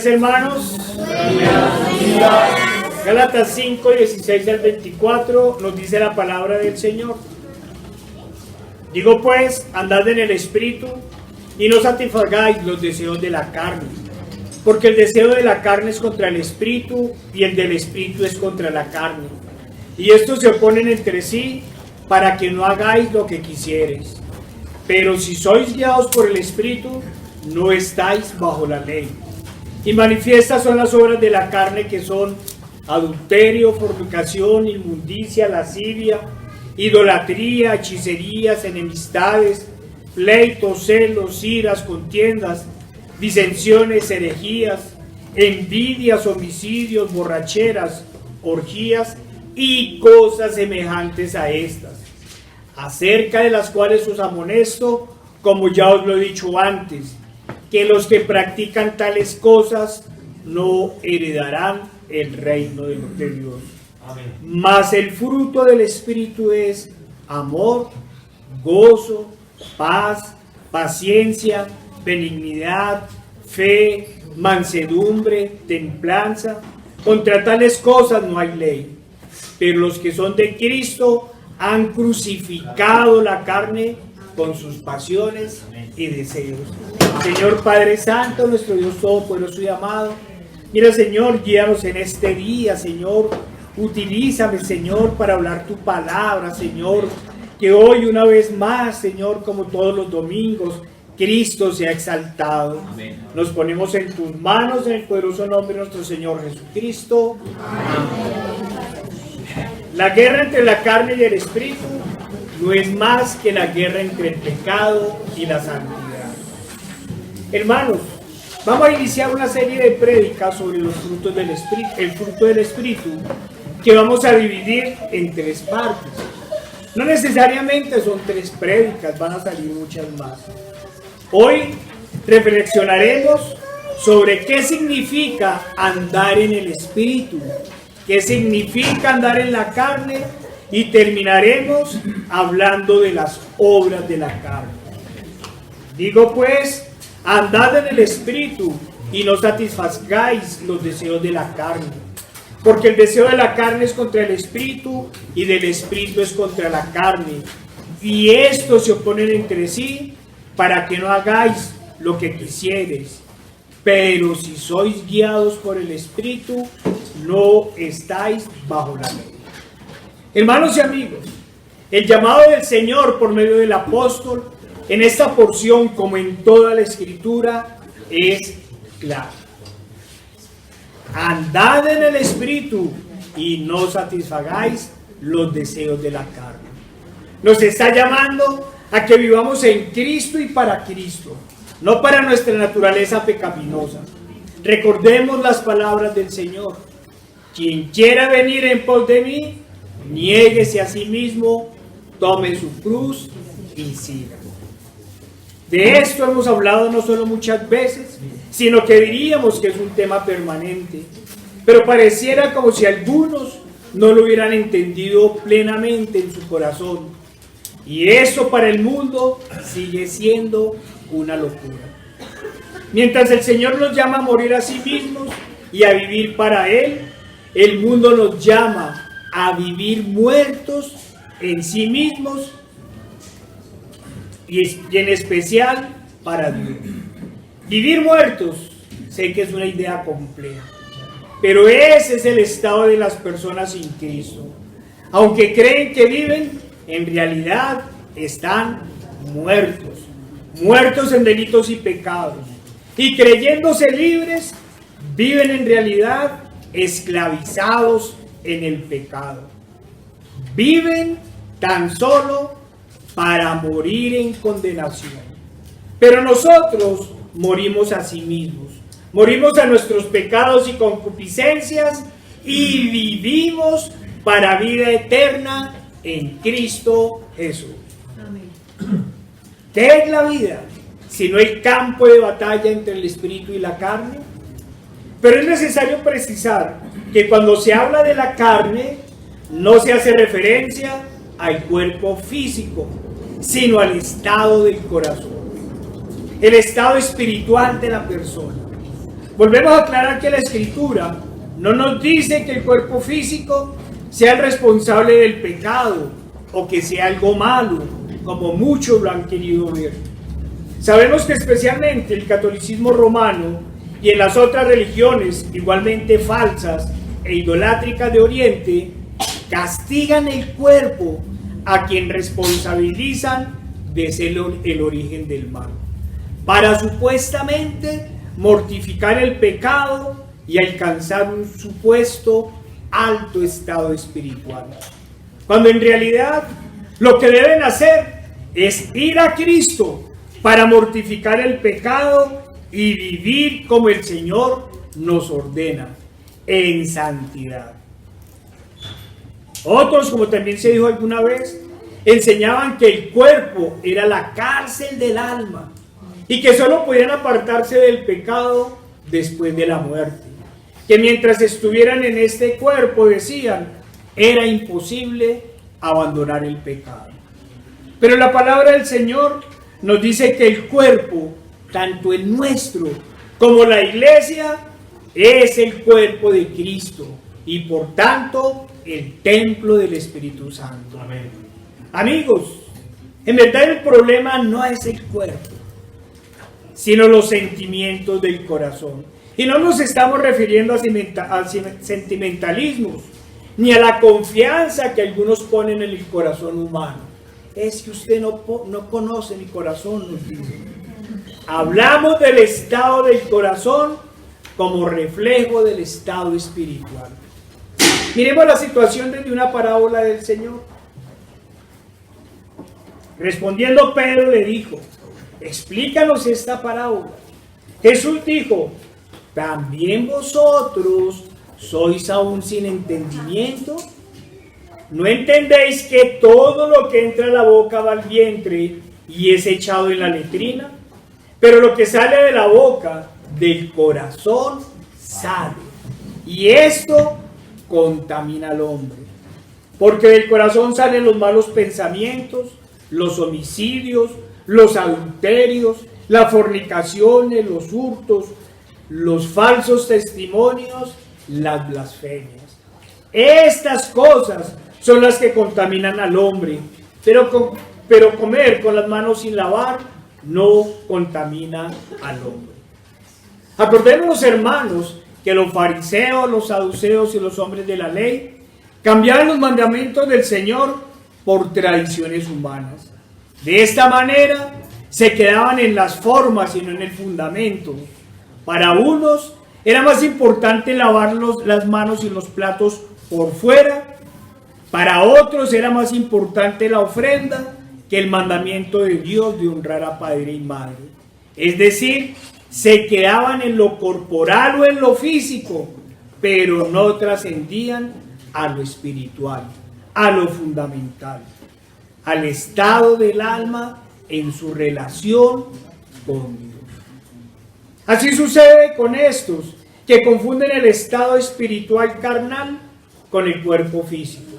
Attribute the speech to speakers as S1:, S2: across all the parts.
S1: Hermanos, Gálatas 5, 16 al 24 nos dice la palabra del Señor. Digo pues, andad en el Espíritu y no satisfagáis los deseos de la carne, porque el deseo de la carne es contra el Espíritu y el del Espíritu es contra la carne, y estos se oponen entre sí para que no hagáis lo que quisiereis. Pero si sois guiados por el Espíritu, no estáis bajo la ley. Y manifiestas son las obras de la carne, que son adulterio, fornicación, inmundicia, lascivia, idolatría, hechicerías, enemistades, pleitos, celos, iras, contiendas, disensiones, herejías, envidias, homicidios, borracheras, orgías y cosas semejantes a estas, acerca de las cuales os amonesto, como ya os lo he dicho antes, que los que practican tales cosas no heredarán el reino de Dios. Amén. Mas el fruto del Espíritu es amor, gozo, paz, paciencia, benignidad, fe, mansedumbre, templanza. Contra tales cosas no hay ley. Pero los que son de Cristo han crucificado la carne con sus pasiones y deseos. Señor Padre Santo, nuestro Dios Todopoderoso y amado, mira, Señor, guíanos en este día, Señor. Utilízame, Señor, para hablar tu palabra, Señor. Que hoy, una vez más, Señor, como todos los domingos, Cristo sea exaltado. Amén. Nos ponemos en tus manos, en el poderoso nombre de nuestro Señor Jesucristo. Amén. La guerra entre la carne y el Espíritu no es más que la guerra entre el pecado y la santidad. Hermanos, vamos a iniciar una serie de prédicas sobre los frutos del Espíritu, el fruto del Espíritu, que vamos a dividir en tres partes. No necesariamente son tres prédicas, van a salir muchas más. Hoy reflexionaremos sobre qué significa andar en el Espíritu, qué significa andar en la carne, y terminaremos hablando de las obras de la carne. Digo pues, andad en el Espíritu y no satisfagáis los deseos de la carne, porque el deseo de la carne es contra el Espíritu y del Espíritu es contra la carne, y estos se oponen entre sí para que no hagáis lo que quisiereis. Pero si sois guiados por el Espíritu, no estáis bajo la ley. Hermanos y amigos, el llamado del Señor por medio del apóstol en esta porción, como en toda la Escritura, es claro. Andad en el Espíritu y no satisfagáis los deseos de la carne. Nos está llamando a que vivamos en Cristo y para Cristo, no para nuestra naturaleza pecaminosa. Recordemos las palabras del Señor. Quien quiera venir en pos de mí, niéguese a sí mismo, tome su cruz y siga. De esto hemos hablado no solo muchas veces, sino que diríamos que es un tema permanente. Pero pareciera como si algunos no lo hubieran entendido plenamente en su corazón. Y eso para el mundo sigue siendo una locura. Mientras el Señor nos llama a morir a sí mismos y a vivir para Él, el mundo nos llama a vivir muertos en sí mismos y en especial para Dios. Vivir muertos, sé que es una idea compleja, pero ese es el estado de las personas sin Cristo. Aunque creen que viven, en realidad están muertos, muertos en delitos y pecados, y creyéndose libres, viven en realidad esclavizados en el pecado. Viven tan solo para morir en condenación. Pero nosotros morimos a sí mismos, morimos a nuestros pecados y concupiscencias y vivimos para vida eterna en Cristo Jesús. Amén. ¿Qué es la vida si no hay campo de batalla entre el Espíritu y la carne? Pero es necesario precisar que cuando se habla de la carne, no se hace referencia al cuerpo físico, sino al estado del corazón, el estado espiritual de la persona. Volvemos a aclarar que la Escritura no nos dice que el cuerpo físico sea el responsable del pecado o que sea algo malo, como muchos lo han querido ver. Sabemos que especialmente el catolicismo romano y en las otras religiones igualmente falsas e idolátricas de Oriente castigan el cuerpo a quien responsabilizan de ser el origen del mal, para supuestamente mortificar el pecado y alcanzar un supuesto alto estado espiritual, cuando en realidad lo que deben hacer es ir a Cristo para mortificar el pecado y vivir como el Señor nos ordena, en santidad. Otros, como también se dijo alguna vez, enseñaban que el cuerpo era la cárcel del alma y que solo podían apartarse del pecado después de la muerte, que mientras estuvieran en este cuerpo, decían, era imposible abandonar el pecado. Pero la palabra del Señor nos dice que el cuerpo, tanto el nuestro como la iglesia, es el cuerpo de Cristo y por tanto el templo del Espíritu Santo. Amén. Amigos, en verdad el problema no es el cuerpo, sino los sentimientos del corazón. Y no nos estamos refiriendo a sentimentalismos, ni a la confianza que algunos ponen en el corazón humano. Es que usted no conoce mi corazón, nos dicen. Hablamos del estado del corazón como reflejo del estado espiritual. Miremos la situación desde una parábola del Señor. Respondiendo Pedro le dijo, explícanos esta parábola. Jesús dijo, ¿también vosotros sois aún sin entendimiento? ¿No entendéis que todo lo que entra a la boca va al vientre y es echado en la letrina? Pero lo que sale de la boca, del corazón, sale. Y esto contamina al hombre. Porque del corazón salen los malos pensamientos, los homicidios, los adulterios, las fornicaciones, los hurtos, los falsos testimonios, las blasfemias. Estas cosas son las que contaminan al hombre, pero comer con las manos sin lavar no contamina al hombre. Acordémonos, hermanos, que los fariseos, los saduceos y los hombres de la ley cambiaban los mandamientos del Señor por tradiciones humanas. De esta manera se quedaban en las formas y no en el fundamento. Para unos era más importante lavar las manos y los platos por fuera. Para otros era más importante la ofrenda que el mandamiento de Dios de honrar a padre y madre. Es decir, se quedaban en lo corporal o en lo físico, pero no trascendían a lo espiritual, a lo fundamental, al estado del alma en su relación con Dios. Así sucede con estos que confunden el estado espiritual carnal con el cuerpo físico.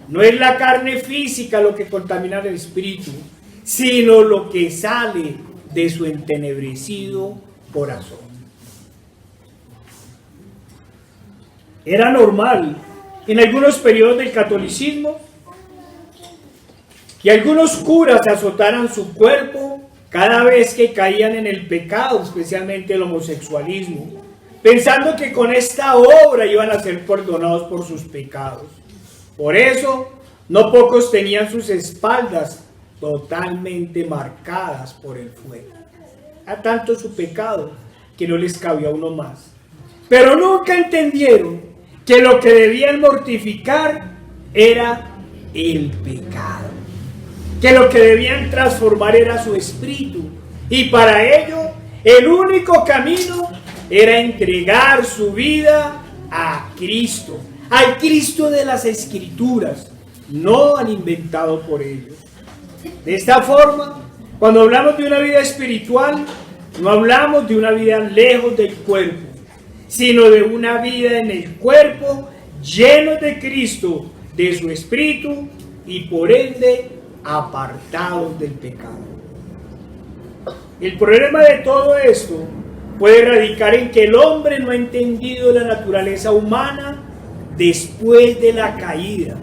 S1: No es la carne física lo que contamina el espíritu, sino lo que sale de su entenebrecido corazón. Era normal en algunos periodos del catolicismo que algunos curas azotaran su cuerpo cada vez que caían en el pecado, especialmente el homosexualismo, pensando que con esta obra iban a ser perdonados por sus pecados. Por eso, no pocos tenían sus espaldas totalmente marcadas por el fuego. A tanto su pecado que no les cabía uno más. Pero nunca entendieron que lo que debían mortificar era el pecado, que lo que debían transformar era su espíritu, y para ello el único camino era entregar su vida a Cristo, al Cristo de las Escrituras, no al inventado por ellos. De esta forma, cuando hablamos de una vida espiritual, no hablamos de una vida lejos del cuerpo, sino de una vida en el cuerpo, lleno de Cristo, de su Espíritu, y por ende apartados del pecado. El problema de todo esto puede radicar en que el hombre no ha entendido la naturaleza humana después de la caída,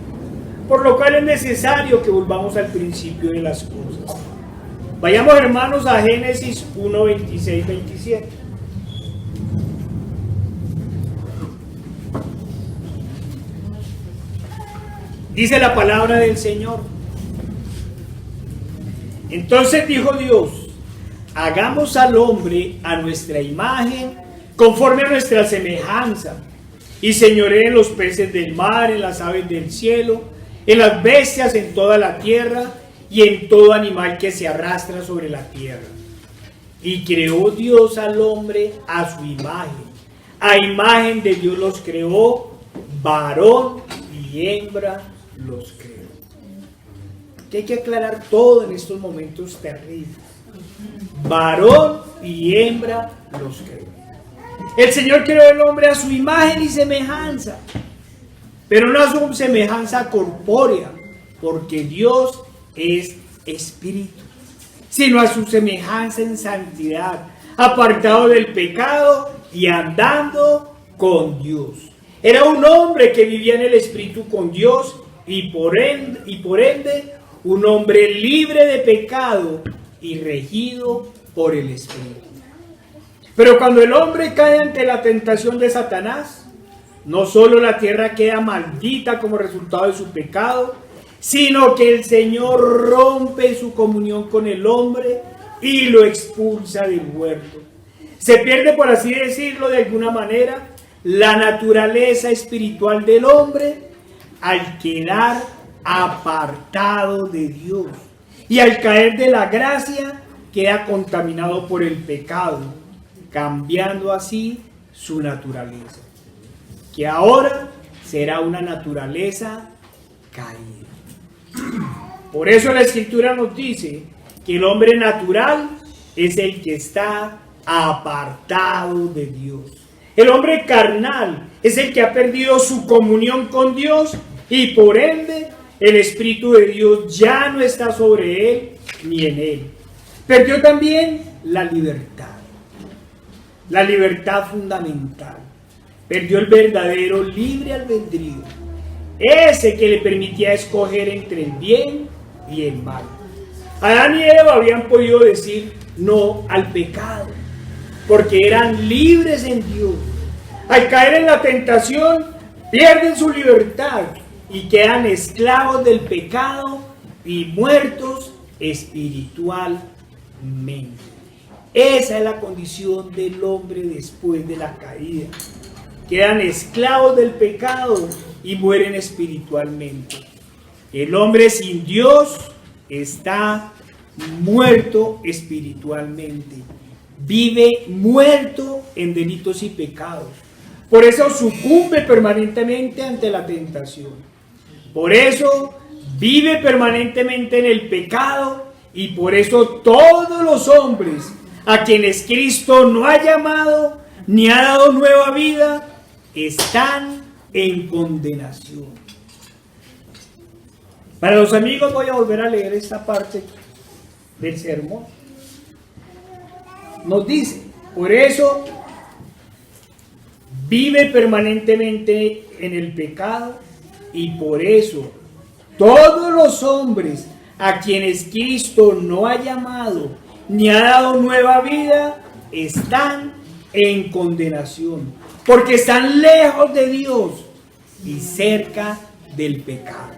S1: por lo cual es necesario que volvamos al principio de las cosas. Vayamos, hermanos, a Génesis 1, 26, 27. Dice la palabra del Señor: entonces dijo Dios, hagamos al hombre a nuestra imagen, conforme a nuestra semejanza, y señoree en los peces del mar, en las aves del cielo, en las bestias, en toda la tierra, y en todo animal que se arrastra sobre la tierra. Y creó Dios al hombre a su imagen de Dios los creó, varón y hembra los creó. Que hay que aclarar todo en estos momentos terribles. Varón y hembra los creó. El Señor creó al hombre a su imagen y semejanza, pero no a su semejanza corpórea, porque Dios es espíritu, sino a su semejanza en santidad, apartado del pecado y andando con Dios. Era un hombre que vivía en el espíritu con Dios y por ende un hombre libre de pecado y regido por el espíritu. Pero cuando el hombre cae ante la tentación de Satanás, no solo la tierra queda maldita como resultado de su pecado, sino que el Señor rompe su comunión con el hombre y lo expulsa del huerto. Se pierde, por así decirlo de alguna manera, la naturaleza espiritual del hombre al quedar apartado de Dios, y al caer de la gracia queda contaminado por el pecado, cambiando así su naturaleza, que ahora será una naturaleza caída. Por eso la Escritura nos dice que el hombre natural es el que está apartado de Dios. El hombre carnal es el que ha perdido su comunión con Dios y por ende el Espíritu de Dios ya no está sobre él ni en él. Perdió también la libertad fundamental. Perdió el verdadero libre albedrío, ese que le permitía escoger entre el bien y el mal. Adán y Eva habían podido decir no al pecado, porque eran libres en Dios. Al caer en la tentación, pierden su libertad y quedan esclavos del pecado y muertos espiritualmente. Esa es la condición del hombre después de la caída. Quedan esclavos del pecado y mueren espiritualmente. El hombre sin Dios está muerto espiritualmente. Vive muerto en delitos y pecados. Por eso sucumbe permanentemente ante la tentación. Por eso vive permanentemente en el pecado, y por eso todos los hombres a quienes Cristo no ha llamado ni ha dado nueva vida están en condenación. Para los amigos voy a volver a leer esta parte del sermón. Nos dice, por eso vive permanentemente en el pecado, y por eso todos los hombres a quienes Cristo no ha llamado ni ha dado nueva vida están en condenación, porque están lejos de Dios y cerca del pecado.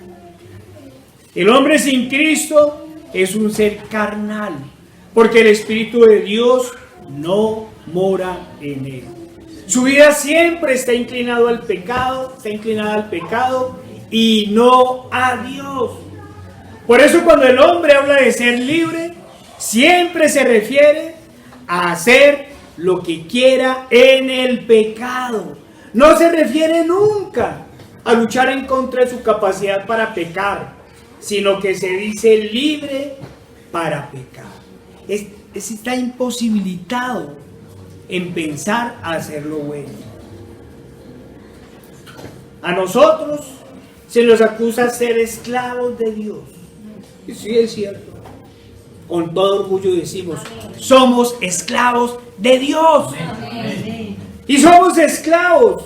S1: El hombre sin Cristo es un ser carnal, porque el Espíritu de Dios no mora en él. Su vida siempre está inclinada al pecado, y no a Dios. Por eso cuando el hombre habla de ser libre, siempre se refiere a hacer lo que quiera en el pecado. No se refiere nunca a luchar en contra de su capacidad para pecar, sino que se dice libre para pecar. Está imposibilitado en pensar a hacer lo bueno. A nosotros se nos acusa de ser esclavos de Dios. Y sí, es cierto. con todo orgullo decimos, somos esclavos de Dios. Y somos esclavos,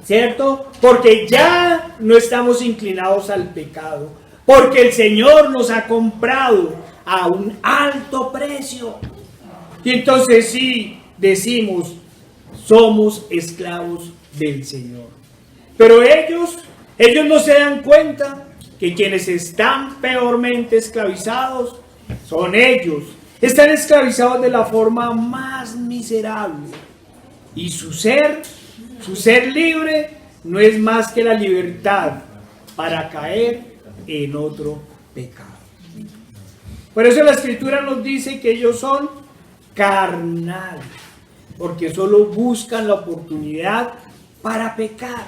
S1: ¿cierto? Porque ya no estamos inclinados al pecado, porque el Señor nos ha comprado a un alto precio. Y entonces sí decimos, somos esclavos del Señor. Pero ellos no se dan cuenta que quienes están peormente esclavizados son ellos. Están esclavizados de la forma más miserable. Y su ser libre no es más que la libertad para caer en otro pecado. Por eso la Escritura nos dice que ellos son carnales, porque solo buscan la oportunidad para pecar.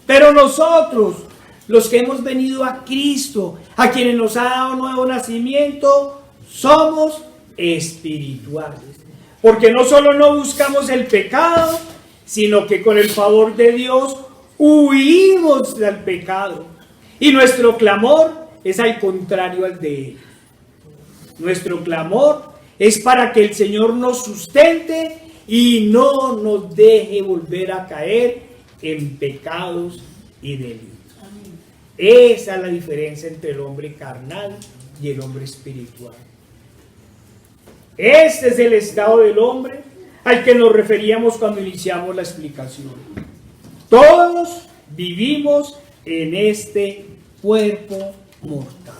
S1: Pero nosotros, los que hemos venido a Cristo, a quienes nos ha dado nuevo nacimiento, somos espirituales. Porque no solo no buscamos el pecado, sino que con el favor de Dios huimos del pecado. Y nuestro clamor es al contrario al de él. Nuestro clamor es para que el Señor nos sustente y no nos deje volver a caer en pecados y delitos. Esa es la diferencia entre el hombre carnal y el hombre espiritual. Este es el estado del hombre al que nos referíamos cuando iniciamos la explicación. Todos vivimos en este cuerpo mortal,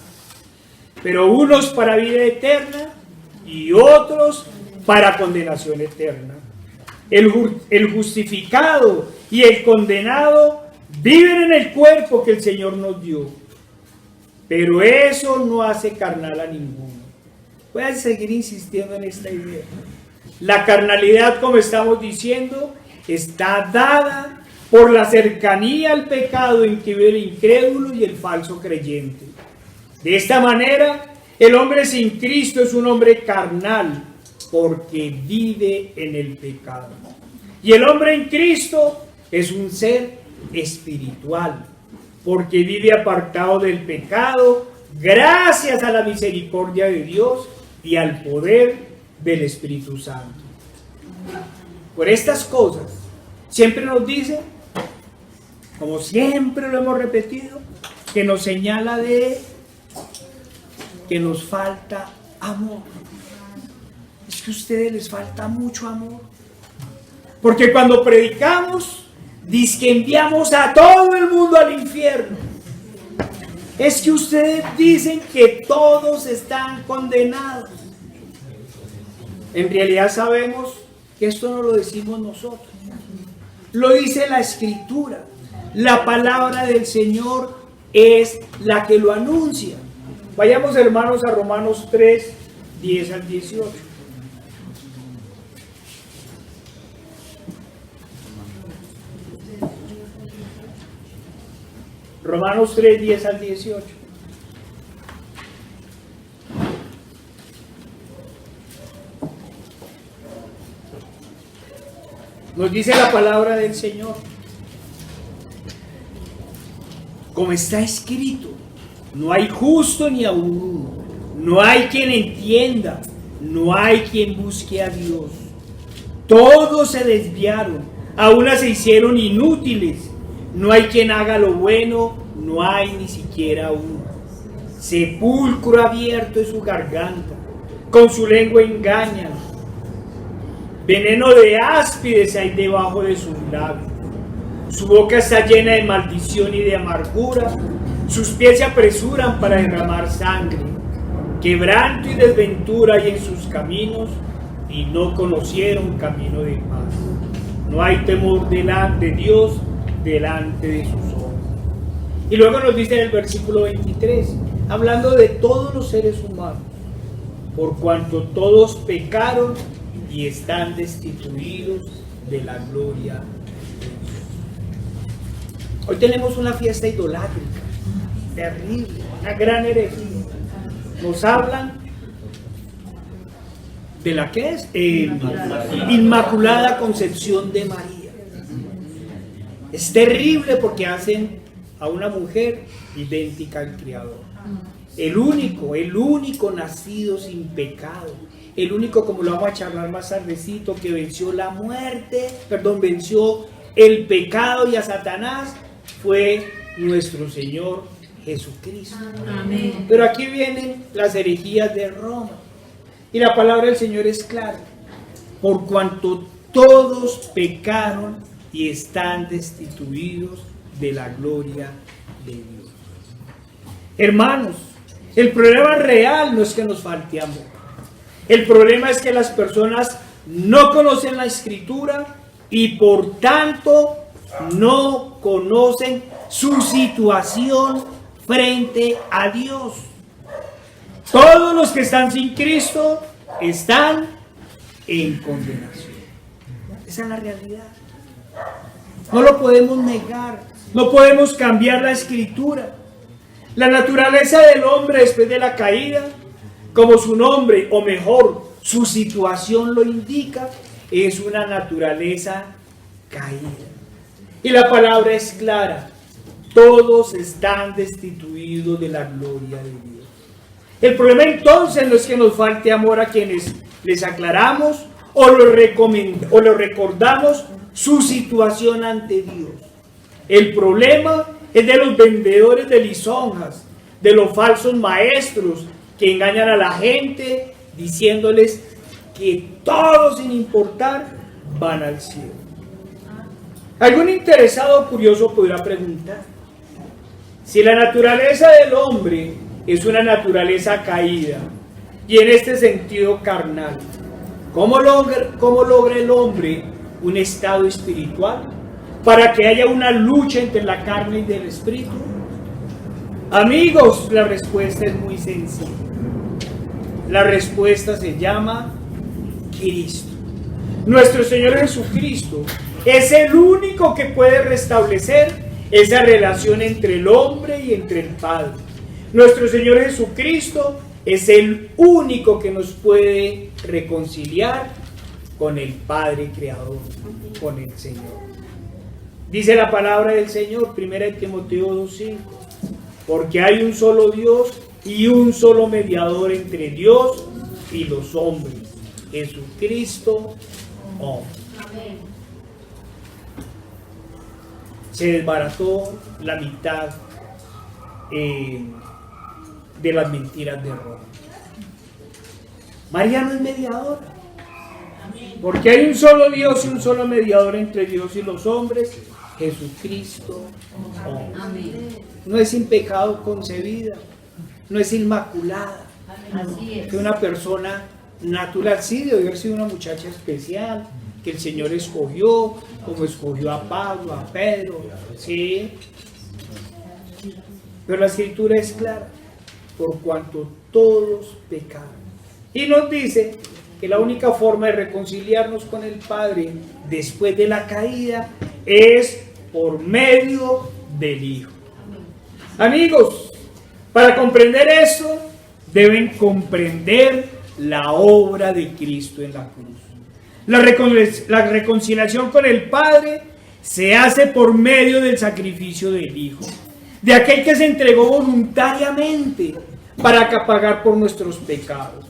S1: pero unos para vida eterna y otros para condenación eterna. El justificado y el condenado viven en el cuerpo que el Señor nos dio, pero eso no hace carnal a ninguno. Voy a seguir insistiendo en esta idea. La carnalidad, como estamos diciendo, está dada por la cercanía al pecado en que vive el incrédulo y el falso creyente. De esta manera, el hombre sin Cristo es un hombre carnal, porque vive en el pecado. Y el hombre en Cristo es un ser espiritual, porque vive apartado del pecado, gracias a la misericordia de Dios y al poder del Espíritu Santo. Por estas cosas, siempre nos dice, como siempre lo hemos repetido, que nos señala de que nos falta amor. Es que a ustedes les falta mucho amor. Porque cuando predicamos, dice que enviamos a todo el mundo al infierno. Es que ustedes dicen que todos están condenados. En realidad sabemos que esto no lo decimos nosotros. Lo dice la Escritura. La palabra del Señor es la que lo anuncia. Vayamos, hermanos, a Romanos 3, 10 al 18. Romanos 3, 10 al 18. Nos dice la palabra del Señor. Como está escrito, no hay justo ni aun uno, no hay quien entienda, no hay quien busque a Dios. Todos se desviaron, a una se hicieron inútiles. No hay quien haga lo bueno, no hay ni siquiera uno. Sepulcro abierto es su garganta, con su lengua engañan. Veneno de áspides hay debajo de sus labios. Su boca está llena de maldición y de amargura. Sus pies se apresuran para derramar sangre. Quebranto y desventura hay en sus caminos, y no conocieron camino de paz. No hay temor delante de Dios, delante de sus ojos. Y luego nos dice en el versículo 23, hablando de todos los seres humanos, por cuanto todos pecaron y están destituidos de la gloria de Dios. Hoy tenemos una fiesta idolátrica, terrible, una gran herejía. Nos hablan de la que es Inmaculada Concepción de María. Es terrible porque hacen a una mujer idéntica al Creador. el único nacido sin pecado, el único, como lo vamos a charlar más tardecito, que venció la muerte, venció el pecado y a Satanás, fue nuestro Señor Jesucristo.
S2: Amén.
S1: Pero aquí vienen las herejías de Roma. Y la palabra del Señor es clara. Por cuanto todos pecaron y están destituidos de la gloria de Dios. Hermanos, el problema real no es que nos falte amor. El problema es que las personas no conocen la Escritura y por tanto no conocen su situación frente a Dios. Todos los que están sin Cristo están en condenación. Esa es la realidad. No lo podemos negar, no podemos cambiar la Escritura. La naturaleza del hombre después de la caída, como su nombre, o mejor, su situación lo indica, es una naturaleza caída. Y la palabra es clara: todos están destituidos de la gloria de Dios. El problema entonces no es que nos falte amor a quienes les aclaramos o lo recordamos su situación ante Dios. El problema es de los vendedores de lisonjas, de los falsos maestros que engañan a la gente diciéndoles que todos, sin importar, van al cielo. Algún interesado o curioso podrá preguntar: si la naturaleza del hombre es una naturaleza caída y en este sentido carnal, ¿cómo logra el hombre un estado espiritual para que haya una lucha entre la carne y el espíritu? Amigos, la respuesta es muy sencilla. La respuesta se llama Cristo. Nuestro Señor Jesucristo es el único que puede restablecer esa relación entre el hombre y entre el Padre. Nuestro Señor Jesucristo es el único que nos puede reconciliar con el Padre Creador, con el Señor. Dice la palabra del Señor, 1 Timoteo 2:5, porque hay un solo Dios y un solo mediador entre Dios y los hombres, Jesucristo, hombre.
S2: Amén.
S1: Se desbarató la mitad de las mentiras de Roma. María no es mediadora, porque hay un solo Dios y un solo mediador entre Dios y los hombres, Jesucristo, hombre.
S2: Amén.
S1: No es sin pecado concebida, no es inmaculada.
S2: Así es.
S1: Que una persona natural, sí, debe haber sido una muchacha especial que el Señor escogió, como escogió a Pablo, a Pedro, sí. Pero la Escritura es clara: por cuanto todos pecaron. Y nos dice que la única forma de reconciliarnos con el Padre después de la caída es por medio del Hijo. Amigos, para comprender eso, deben comprender la obra de Cristo en la cruz. La reconciliación con el Padre se hace por medio del sacrificio del Hijo, de aquel que se entregó voluntariamente para pagar por nuestros pecados.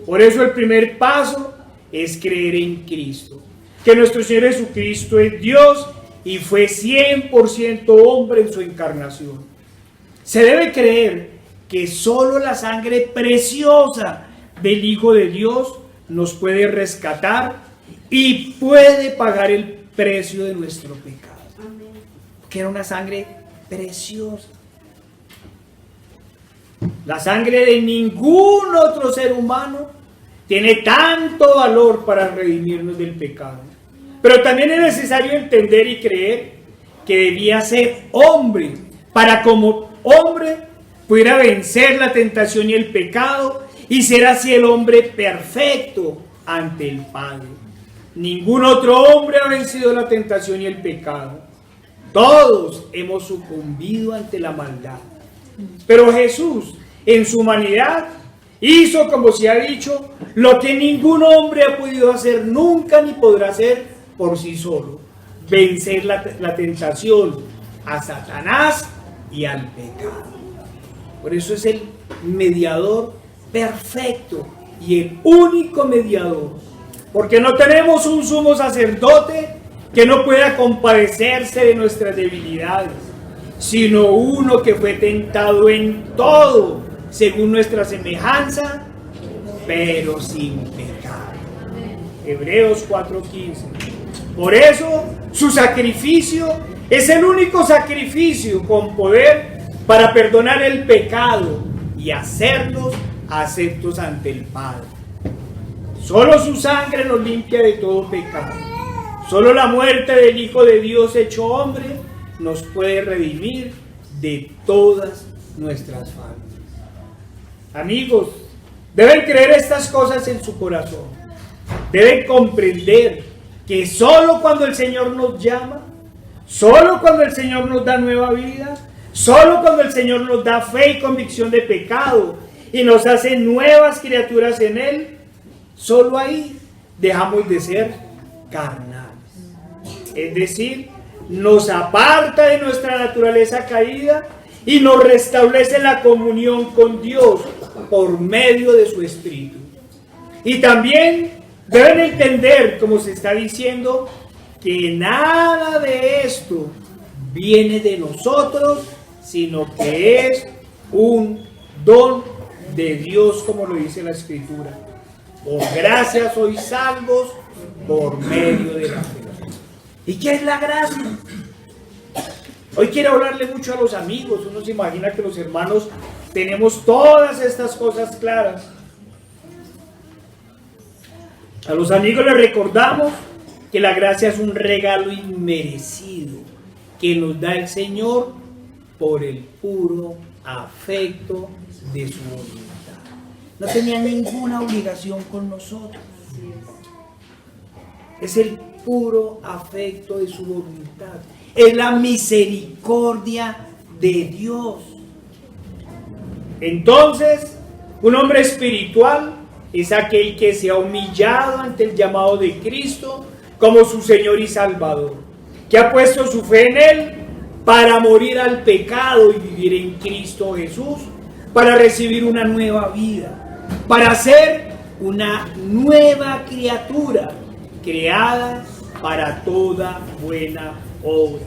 S1: Por eso el primer paso es creer en Cristo, que nuestro Señor Jesucristo es Dios y fue 100% hombre en su encarnación. Se debe creer que solo la sangre preciosa del Hijo de Dios nos puede rescatar y puede pagar el precio de nuestro pecado. Que era una sangre preciosa. La sangre de ningún otro ser humano tiene tanto valor para redimirnos del pecado. Pero también es necesario entender y creer que debía ser hombre para, como hombre, pudiera vencer la tentación y el pecado y ser así el hombre perfecto ante el Padre. Ningún otro hombre ha vencido la tentación y el pecado. Todos hemos sucumbido ante la maldad. Pero Jesús, en su humanidad, hizo, como se ha dicho, lo que ningún hombre ha podido hacer nunca ni podrá hacer por sí solo: vencer la tentación, a Satanás y al pecado. Por eso es el mediador perfecto y el único mediador. Porque no tenemos un sumo sacerdote que no pueda compadecerse de nuestras debilidades, sino uno que fue tentado en todo, según nuestra semejanza, pero sin pecado. Hebreos 4:15. Por eso, su sacrificio es el único sacrificio con poder para perdonar el pecado y hacernos aceptos ante el Padre. Solo su sangre nos limpia de todo pecado. Solo la muerte del Hijo de Dios hecho hombre nos puede redimir de todas nuestras faltas. Amigos, deben creer estas cosas en su corazón. Deben comprender que solo cuando el Señor nos llama, solo cuando el Señor nos da nueva vida, solo cuando el Señor nos da fe y convicción de pecado y nos hace nuevas criaturas en Él, solo ahí dejamos de ser carnales. Es decir, nos aparta de nuestra naturaleza caída y nos restablece la comunión con Dios por medio de su Espíritu. Y también deben entender, como se está diciendo, que nada de esto viene de nosotros, sino que es un don de Dios, como lo dice la Escritura. Por gracia sois salvos por medio de la fe. ¿Y qué es la gracia? Hoy quiero hablarle mucho a los amigos. Uno se imagina que los hermanos tenemos todas estas cosas claras. A los amigos les recordamos que la gracia es un regalo inmerecido que nos da el Señor por el puro afecto de su voluntad. No tenía ninguna obligación con nosotros. Es el puro afecto de su voluntad. Es la misericordia de Dios. Entonces, un hombre espiritual es aquel que se ha humillado ante el llamado de Cristo como su Señor y Salvador, que ha puesto su fe en Él para morir al pecado y vivir en Cristo Jesús, para recibir una nueva vida, para ser una nueva criatura creada para toda buena obra.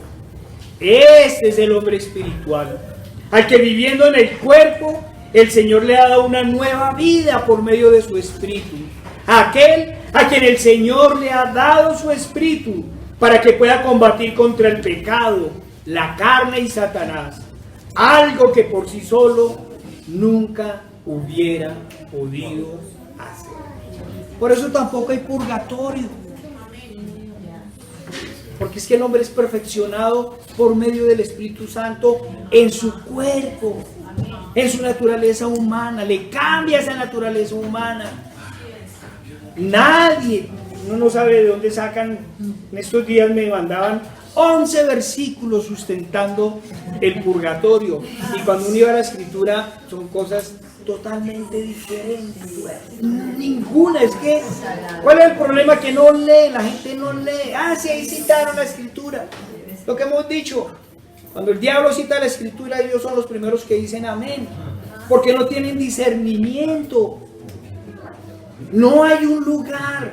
S1: Este es el hombre espiritual, al que viviendo en el cuerpo, el Señor le ha dado una nueva vida por medio de su Espíritu. Aquel a quien el Señor le ha dado su Espíritu para que pueda combatir contra el pecado, la carne y Satanás. Algo que por sí solo nunca hubiera podido hacer. Por eso tampoco hay purgatorio. Porque es que el hombre es perfeccionado por medio del Espíritu Santo en su cuerpo, en su naturaleza humana. Le cambia esa naturaleza humana. Nadie, uno no sabe de dónde sacan. En estos días me mandaban 11 versículos sustentando el purgatorio. Y cuando uno iba a la Escritura son cosas totalmente diferentes. Ninguna. Es que, ¿cuál es el problema? Que no lee, la gente no lee. Sí, ahí citaron la Escritura. Lo que hemos dicho, cuando el diablo cita la Escritura, ellos son los primeros que dicen amén, porque no tienen discernimiento. No hay un lugar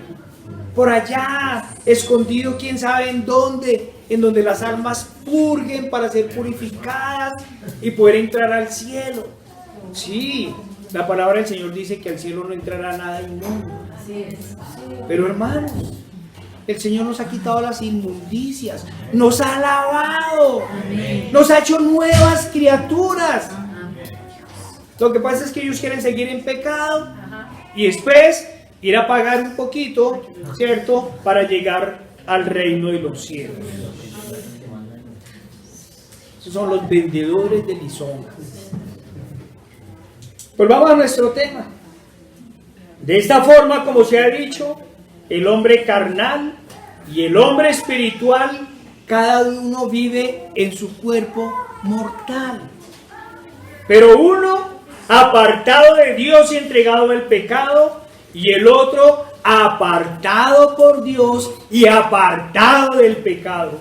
S1: por allá escondido, quién sabe en donde las almas purguen para ser purificadas y poder entrar al cielo. Sí, la palabra del Señor dice que al cielo no entrará nada inmundo. Pero hermanos, el Señor nos ha quitado las inmundicias, nos ha lavado, nos ha hecho nuevas criaturas. Lo que pasa es que ellos quieren seguir en pecado y después ir a pagar un poquito, ¿cierto?, para llegar al reino de los cielos. Esos son los vendedores de lisonjas. Volvamos a nuestro tema. De esta forma, como se ha dicho, el hombre carnal y el hombre espiritual, cada uno vive en su cuerpo mortal. Pero uno apartado de Dios y entregado al pecado, y el otro apartado por Dios y apartado del pecado.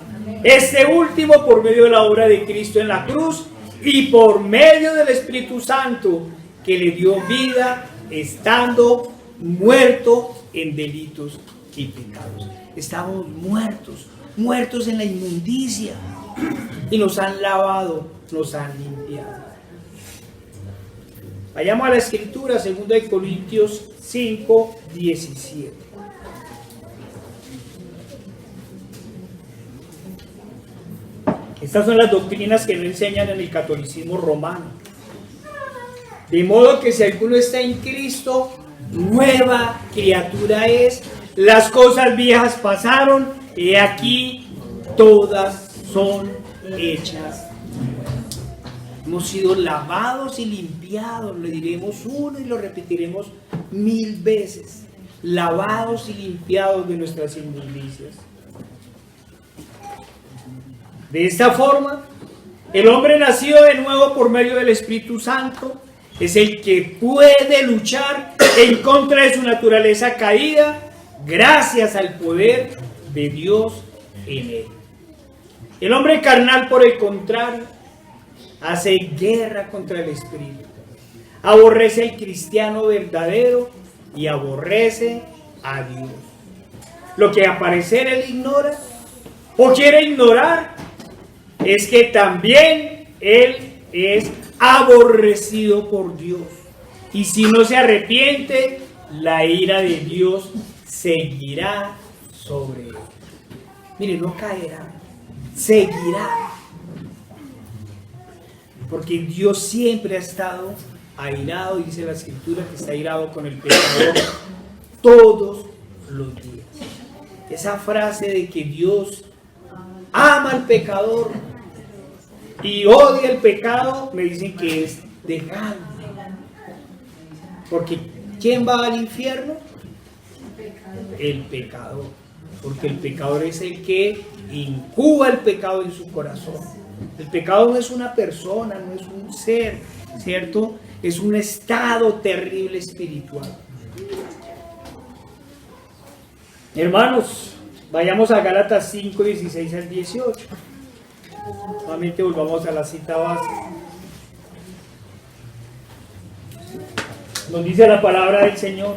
S1: Este último por medio de la obra de Cristo en la cruz y por medio del Espíritu Santo que le dio vida estando muerto en delitos y pecados. Estamos muertos en la inmundicia y nos han lavado, nos han limpiado. Vayamos a la escritura, 2 Corintios 5, 17. Estas son las doctrinas que no enseñan en el catolicismo romano. De modo que si alguno está en Cristo, nueva criatura es. Las cosas viejas pasaron, y aquí todas son hechas. Hemos sido lavados y limpiados, lo diremos uno y lo repetiremos 1000 veces. Lavados y limpiados de nuestras inmundicias. De esta forma, el hombre nacido de nuevo por medio del Espíritu Santo es el que puede luchar en contra de su naturaleza caída gracias al poder de Dios en él. El hombre carnal, por el contrario, hace guerra contra el Espíritu. Aborrece al cristiano verdadero y aborrece a Dios. Lo que al parecer él ignora o quiere ignorar es que también él es aborrecido por Dios. Y si no se arrepiente, la ira de Dios seguirá sobre él. Mire, no caerá, seguirá. Porque Dios siempre ha estado airado, dice la Escritura, que está airado con el pecador todos los días. Esa frase de que Dios ama al pecador y odia el pecado, me dicen que es de grande. Porque ¿quién va al infierno? El pecador. Porque el pecador es el que incuba el pecado en su corazón. El pecado no es una persona, no es un ser, ¿cierto? Es un estado terrible espiritual. Hermanos, vayamos a Gálatas 5, 16 al 18. Nuevamente volvamos a la cita base. Nos dice la palabra del Señor.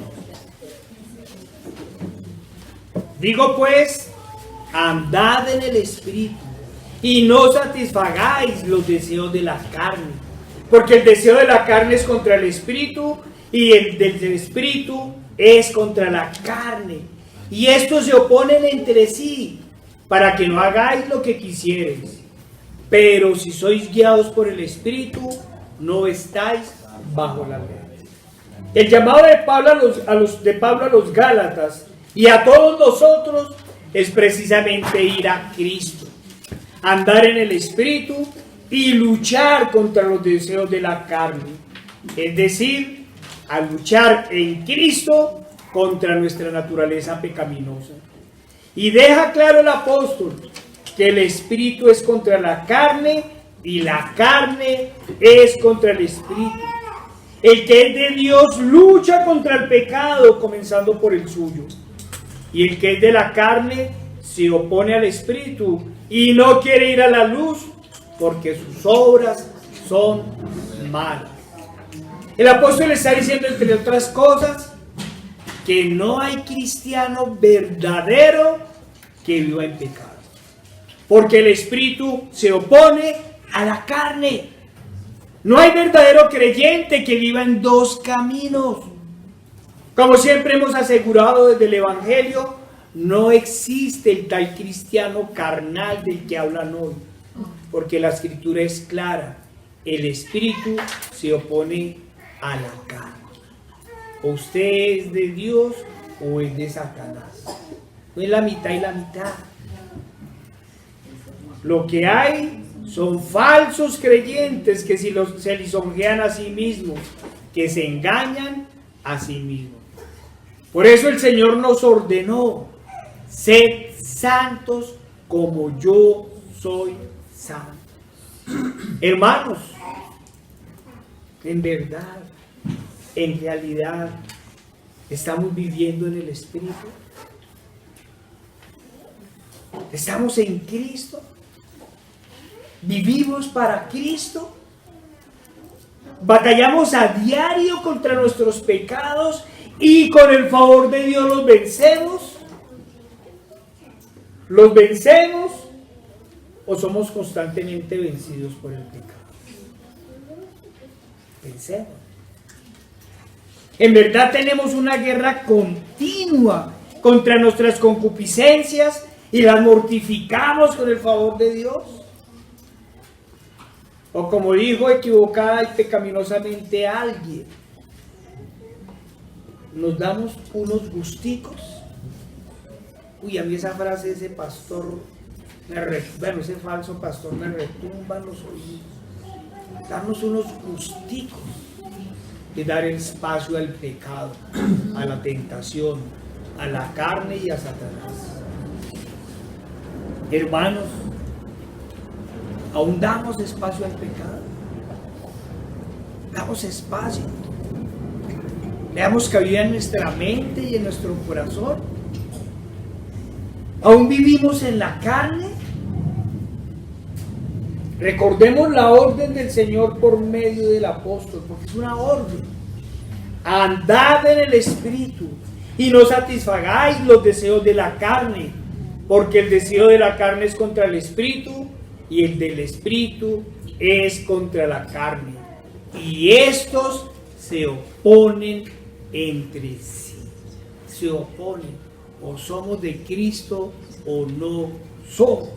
S1: Digo pues, andad en el Espíritu y no satisfagáis los deseos de la carne, porque el deseo de la carne es contra el Espíritu y el del Espíritu es contra la carne, y estos se oponen entre sí para que no hagáis lo que quisierais. Pero si sois guiados por el Espíritu, no estáis bajo la ley. El llamado de Pablo a los Gálatas y a todos nosotros es precisamente ir a Cristo, andar en el Espíritu y luchar contra los deseos de la carne. Es decir, a luchar en Cristo contra nuestra naturaleza pecaminosa. Y deja claro el apóstol que el Espíritu es contra la carne y la carne es contra el Espíritu. El que es de Dios lucha contra el pecado, comenzando por el suyo. Y el que es de la carne se opone al Espíritu y no quiere ir a la luz porque sus obras son malas. El apóstol está diciendo, entre otras cosas, que no hay cristiano verdadero que viva en pecado. Porque el Espíritu se opone a la carne. No hay verdadero creyente que viva en dos caminos. Como siempre hemos asegurado desde el Evangelio, no existe el tal cristiano carnal del que hablan hoy. Porque la Escritura es clara. El Espíritu se opone a la carne. O usted es de Dios o es de Satanás. No es la mitad y la mitad. Lo que hay son falsos creyentes que se lisonjean a sí mismos, que se engañan a sí mismos. Por eso el Señor nos ordenó: sed santos como yo soy santo. Hermanos, en verdad, en realidad, ¿estamos viviendo en el Espíritu? ¿Estamos en Cristo? ¿Vivimos para Cristo? Batallamos a diario contra nuestros pecados y con el favor de Dios los vencemos. ¿Los vencemos o somos constantemente vencidos por el pecado? Vencemos. En verdad tenemos una guerra continua contra nuestras concupiscencias y las mortificamos con el favor de Dios. O como dijo equivocada y pecaminosamente alguien, nos damos unos gusticos. Uy, a mí esa frase de ese pastor, ese falso pastor me retumba en los oídos. Darnos unos gusticos de dar espacio al pecado, a la tentación, a la carne y a Satanás. Hermanos, ¿aún damos espacio al pecado? Damos espacio. Le damos cabida en nuestra mente y en nuestro corazón. ¿Aún vivimos en la carne? Recordemos la orden del Señor por medio del apóstol, porque es una orden. Andad en el Espíritu y no satisfagáis los deseos de la carne, porque el deseo de la carne es contra el Espíritu y el del Espíritu es contra la carne. Y estos se oponen entre sí. Se oponen. O somos de Cristo o no somos.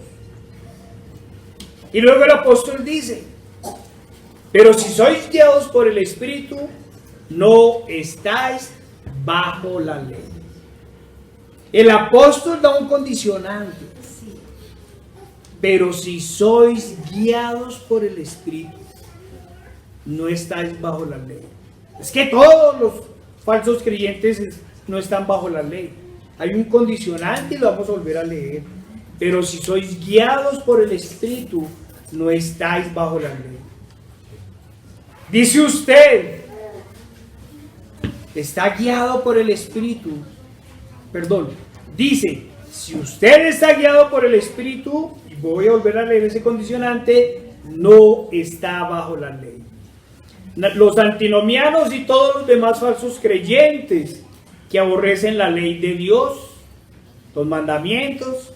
S1: Y luego el apóstol dice: pero si sois guiados por el Espíritu, no estáis bajo la ley. El apóstol da un condicionante. Pero si sois guiados por el Espíritu, no estáis bajo la ley. Es que todos los falsos creyentes no están bajo la ley. Hay un condicionante y lo vamos a volver a leer. Pero si sois guiados por el Espíritu, no estáis bajo la ley. Dice usted, está guiado por el Espíritu. Perdón, dice, si usted está guiado por el Espíritu, y voy a volver a leer ese condicionante, no está bajo la ley. Los antinomianos y todos los demás falsos creyentes que aborrecen la ley de Dios, los mandamientos,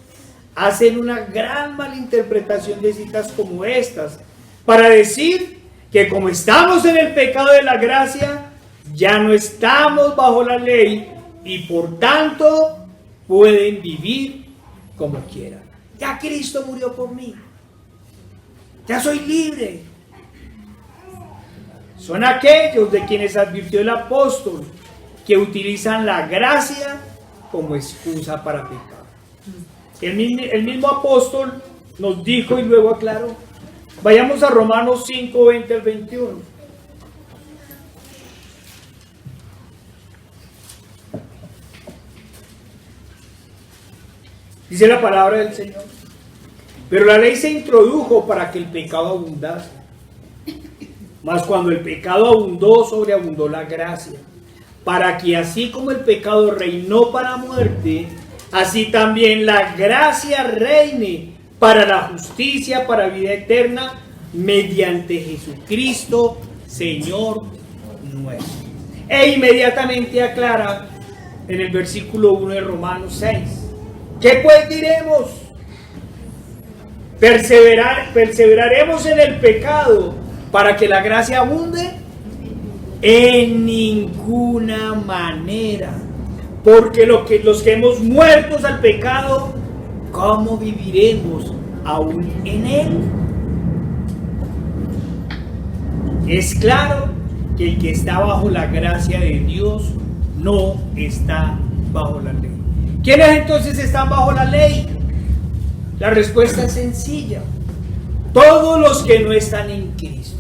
S1: hacen una gran malinterpretación de citas como estas, para decir que como estamos en el pecado de la gracia, ya no estamos bajo la ley y por tanto pueden vivir como quieran. Ya Cristo murió por mí. Ya soy libre. Son aquellos de quienes advirtió el apóstol, que utilizan la gracia como excusa para pecar. El mismo apóstol nos dijo y luego aclaró. Vayamos a Romanos 5, 20 al 21. Dice la palabra del Señor: pero la ley se introdujo para que el pecado abundase. Mas cuando el pecado abundó, sobreabundó la gracia, para que así como el pecado reinó para muerte, así también la gracia reine para la justicia, para vida eterna, mediante Jesucristo, Señor nuestro. E inmediatamente aclara en el versículo 1 de Romanos 6. ¿Qué pues diremos? ¿Perseveraremos en el pecado para que la gracia abunde? En ninguna manera. Porque los que hemos muertos al pecado, ¿cómo viviremos aún en él? Es claro que el que está bajo la gracia de Dios no está bajo la ley. ¿Quiénes entonces están bajo la ley? La respuesta es sencilla: todos los que no están en Cristo.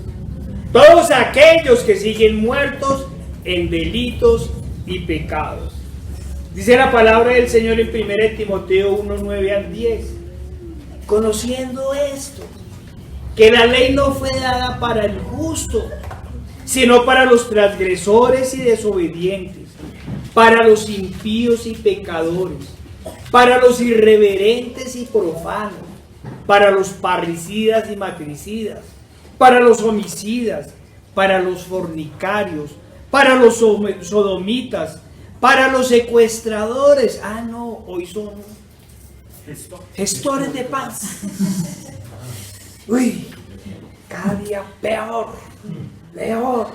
S1: Todos aquellos que siguen muertos en delitos y pecados. Dice la palabra del Señor en 1 Timoteo 1, 9 al 10. Conociendo esto, que la ley no fue dada para el justo, sino para los transgresores y desobedientes, para los impíos y pecadores, para los irreverentes y profanos, para los parricidas y matricidas, para los homicidas, para los fornicarios, para los sodomitas, para los secuestradores. Ah, no, hoy son gestores de paz. Uy, cada día peor, peor.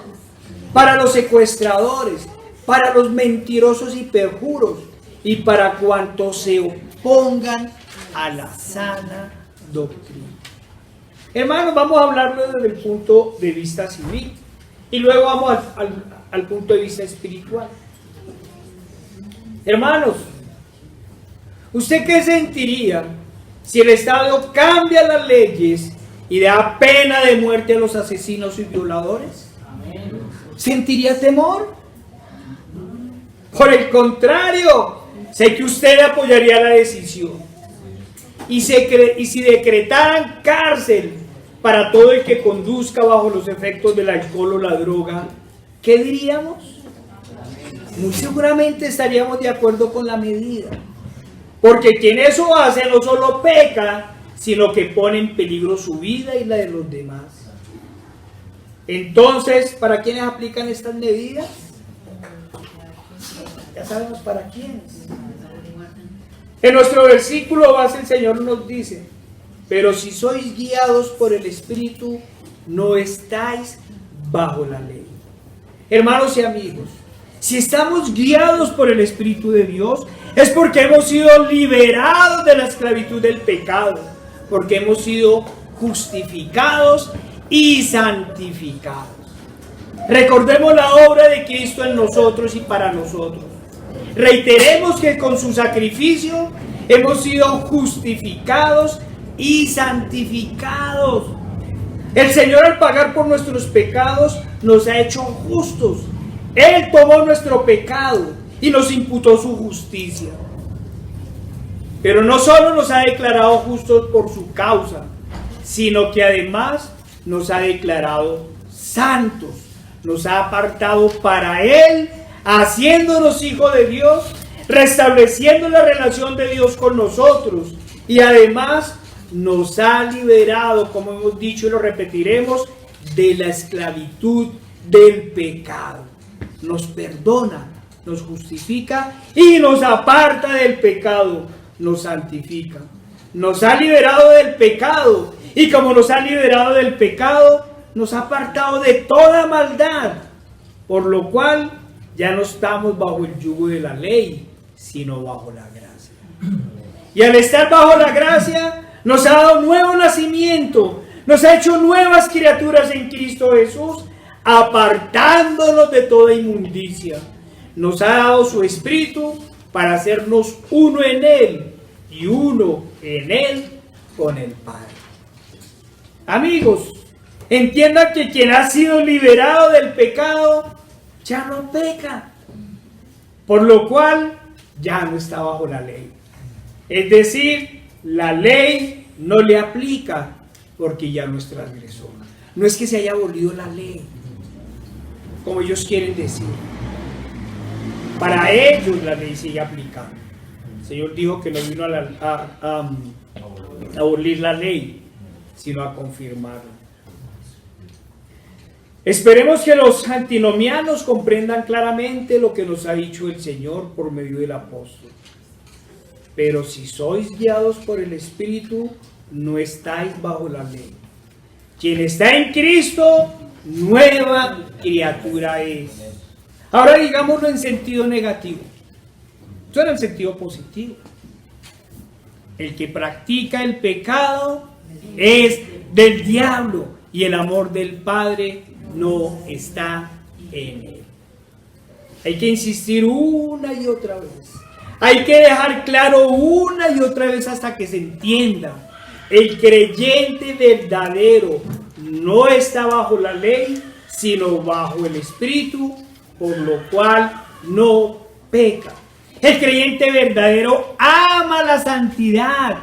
S1: Para los secuestradores, para los mentirosos y perjuros, y para cuantos se opongan a la sana doctrina. Hermanos, vamos a hablarlo desde el punto de vista civil y luego vamos al punto de vista espiritual. Hermanos, ¿usted qué sentiría si el Estado cambia las leyes y da pena de muerte a los asesinos y violadores? ¿Sentiría temor? Por el contrario, sé que usted apoyaría la decisión. Y si decretaran cárcel para todo el que conduzca bajo los efectos del alcohol o la droga, ¿qué diríamos? Muy seguramente estaríamos de acuerdo con la medida. Porque quien eso hace no solo peca, sino que pone en peligro su vida y la de los demás. Entonces, ¿para quiénes aplican estas medidas? Ya sabemos para quiénes. En nuestro versículo base el Señor nos dice: pero si sois guiados por el Espíritu, no estáis bajo la ley. Hermanos y amigos, si estamos guiados por el Espíritu de Dios, es porque hemos sido liberados de la esclavitud del pecado, porque hemos sido justificados y santificados. Recordemos la obra de Cristo en nosotros y para nosotros. Reiteremos que con su sacrificio hemos sido justificados y santificados. El Señor, al pagar por nuestros pecados, nos ha hecho justos. Él tomó nuestro pecado y nos imputó su justicia. Pero no solo nos ha declarado justos por su causa, sino que además nos ha declarado santos. Nos ha apartado para Él, haciéndonos hijos de Dios, restableciendo la relación de Dios con nosotros. Y además nos ha liberado, como hemos dicho y lo repetiremos, de la esclavitud del pecado. Nos perdona, nos justifica y nos aparta del pecado, nos santifica. Nos ha liberado del pecado y como nos ha liberado del pecado, nos ha apartado de toda maldad, por lo cual ya no estamos bajo el yugo de la ley, sino bajo la gracia. Y al estar bajo la gracia, nos ha dado nuevo nacimiento, nos ha hecho nuevas criaturas en Cristo Jesús, apartándonos de toda inmundicia. Nos ha dado su Espíritu para hacernos uno en Él y uno en Él con el Padre. Amigos, entiendan que quien ha sido liberado del pecado ya no peca, por lo cual ya no está bajo la ley. Es decir, la ley no le aplica porque ya no es transgresor. No es que se haya abolido la ley, como ellos quieren decir. Para ellos la ley sigue aplicando. El Señor dijo que no vino a abolir la ley, sino a confirmarla. Esperemos que los antinomianos comprendan claramente lo que nos ha dicho el Señor por medio del apóstol. Pero si sois guiados por el Espíritu, no estáis bajo la ley. Quien está en Cristo, nueva criatura es. Ahora digámoslo en sentido negativo. Esto era en sentido positivo. El que practica el pecado es del diablo y el amor del Padre no está en él. Hay que insistir una y otra vez. Hay que dejar claro una y otra vez hasta que se entienda. El creyente verdadero no está bajo la ley, sino bajo el Espíritu, por lo cual no peca. El creyente verdadero ama la santidad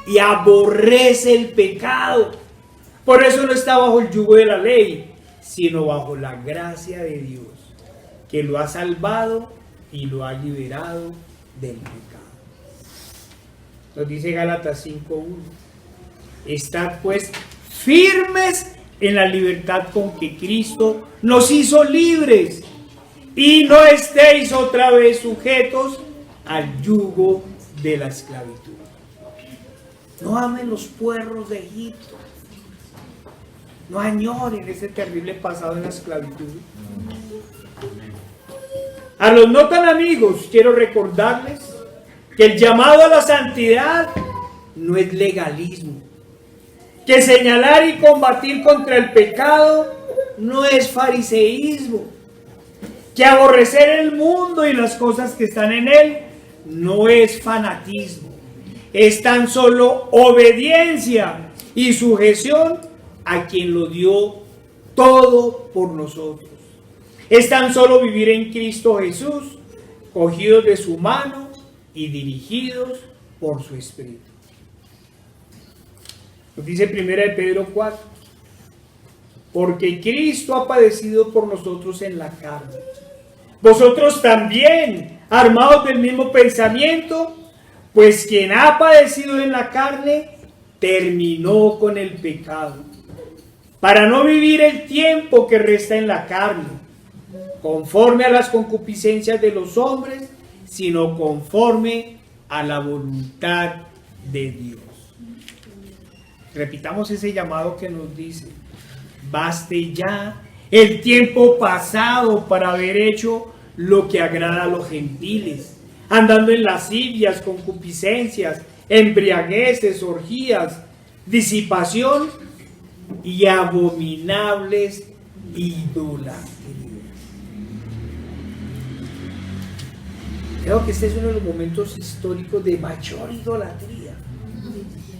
S1: y aborrece el pecado. Por eso no está bajo el yugo de la ley, sino bajo la gracia de Dios, que lo ha salvado y lo ha liberado del pecado. Nos dice Gálatas 5:1. Estad pues firmes en la libertad con que Cristo nos hizo libres, y no estéis otra vez sujetos al yugo de la esclavitud. No amen los puerros de Egipto. No añoren ese terrible pasado en la esclavitud. A los no tan amigos quiero recordarles que el llamado a la santidad no es legalismo, que señalar y combatir contra el pecado no es fariseísmo, que aborrecer el mundo y las cosas que están en él no es fanatismo, es tan solo obediencia y sujeción a quien lo dio todo por nosotros. Es tan solo vivir en Cristo Jesús, cogidos de su mano y dirigidos por su Espíritu. Nos dice 1 Pedro 4, porque Cristo ha padecido por nosotros en la carne. Vosotros también, armados del mismo pensamiento, pues quien ha padecido en la carne, terminó con el pecado, para no vivir el tiempo que resta en la carne, conforme a las concupiscencias de los hombres, sino conforme a la voluntad de Dios. Repitamos ese llamado que nos dice: baste ya el tiempo pasado para haber hecho lo que agrada a los gentiles, andando en lascivias, concupiscencias, embriagueces, orgías, disipación y abominables idolatrías. Creo que este es uno de los momentos históricos de mayor idolatría.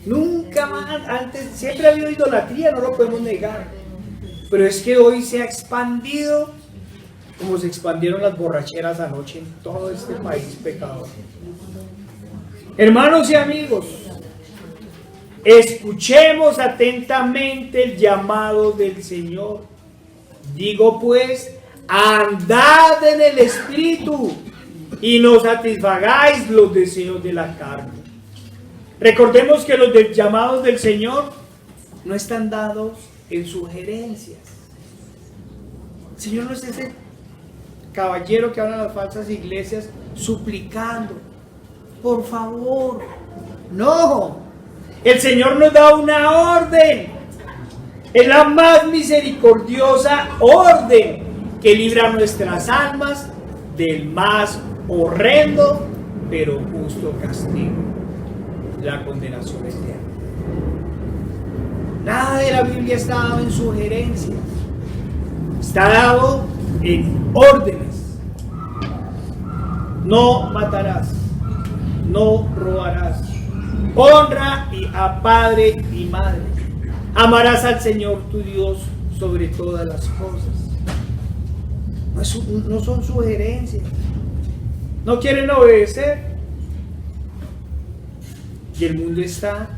S1: Nunca más, antes siempre ha habido idolatría, no lo podemos negar, pero es que hoy se ha expandido como se expandieron las borracheras anoche en todo este país pecador. Hermanos y amigos, escuchemos atentamente el llamado del Señor. Digo pues, andad en el Espíritu y no satisfagáis los deseos de la carne. Recordemos que los llamados del Señor no están dados en sugerencias. El Señor no es ese caballero que habla en las falsas iglesias suplicando, por favor. No, el Señor nos da una orden. Es la más misericordiosa orden que libra nuestras almas del más horrendo pero justo castigo, la condenación eterna. Nada de la Biblia está dado en sugerencias, está dado en órdenes. No matarás, no robarás, honra a padre y madre, amarás al Señor tu Dios sobre todas las cosas. No son sugerencias. No quieren obedecer y el mundo está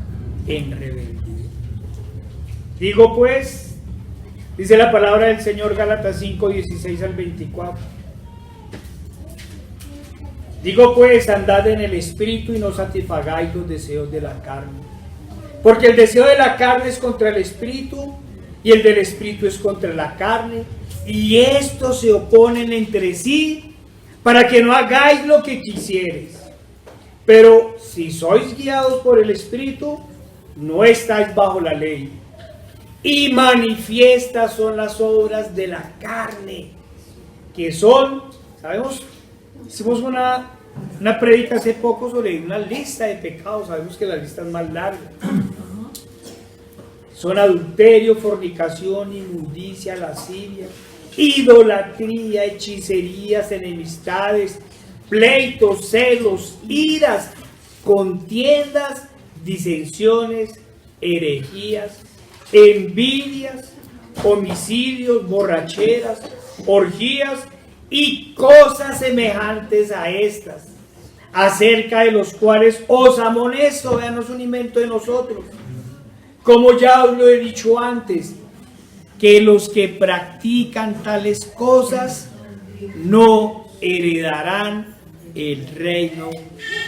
S1: en rebeldía. Digo pues, dice la palabra del Señor, Gálatas 5, 16 al 24. Digo pues, andad en el Espíritu y no satisfagáis los deseos de la carne. Porque el deseo de la carne es contra el Espíritu y el del Espíritu es contra la carne. Y estos se oponen entre sí para que no hagáis lo que quisieres. Pero si sois guiados por el Espíritu, no estáis bajo la ley. Y manifiestas son las obras de la carne, que son, sabemos, hicimos una prédica hace poco sobre una lista de pecados, sabemos que la lista es más larga. Son adulterio, fornicación, inmundicia, lascivia, idolatría, hechicerías, enemistades, pleitos, celos, iras, contiendas, disensiones, herejías, envidias, homicidios, borracheras, orgías y cosas semejantes a estas, acerca de los cuales os amonesto. Vean, no es un invento de nosotros, como ya os lo he dicho antes, que los que practican tales cosas no heredarán el reino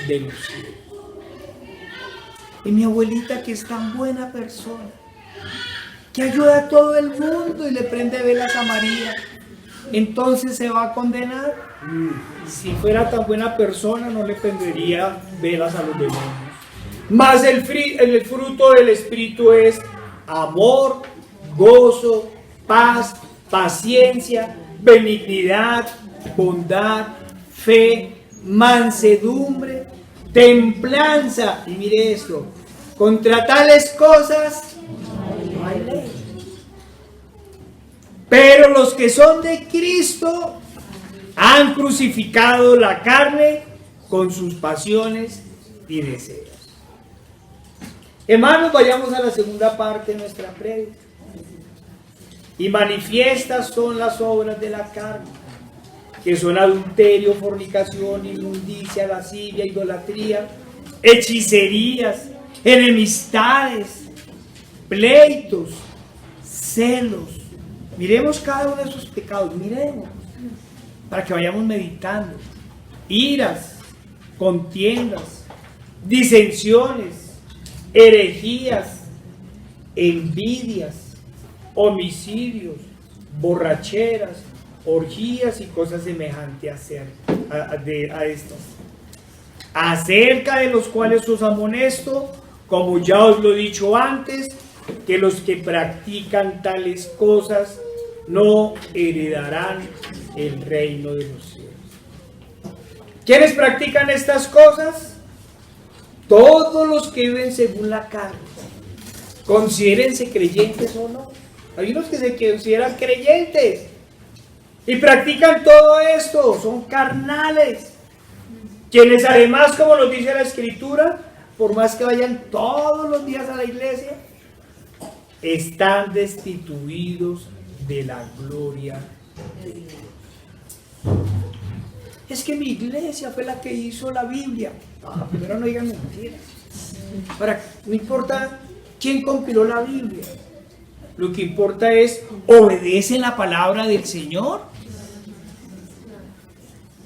S1: de los cielos. Y mi abuelita, que es tan buena persona, que ayuda a todo el mundo y le prende velas a María, entonces se va a condenar. Si fuera tan buena persona, no le prendería velas a los demonios. Mas el fruto del Espíritu es amor, gozo, paz, paciencia, benignidad, bondad, fe, mansedumbre, templanza. Y mire esto, contra tales cosas no hay ley. Pero los que son de Cristo han crucificado la carne con sus pasiones y deseos. Hermanos, vayamos a la segunda parte de nuestra prédica. Y manifiestas son las obras de la carne, que son adulterio, fornicación, inmundicia, lascivia, idolatría, hechicerías, enemistades, pleitos, celos. Miremos cada uno de esos pecados, miremos, para que vayamos meditando. Iras, contiendas, disensiones, herejías, envidias, homicidios, borracheras, orgías y cosas semejantes a estas, acerca de los cuales os amonesto, como ya os lo he dicho antes, que los que practican tales cosas no heredarán el reino de los cielos. ¿Quiénes practican estas cosas? Todos los que viven según la carne. Considérense creyentes o no. Hay unos que se consideran creyentes y practican todo esto, son carnales. Quienes además, como nos dice la Escritura, por más que vayan todos los días a la iglesia, están destituidos de la gloria de Dios. Es que mi iglesia fue la que hizo la Biblia. Primero no digan mentiras. Ahora, no importa quién compiló la Biblia. Lo que importa es, ¿obedecen la palabra del Señor?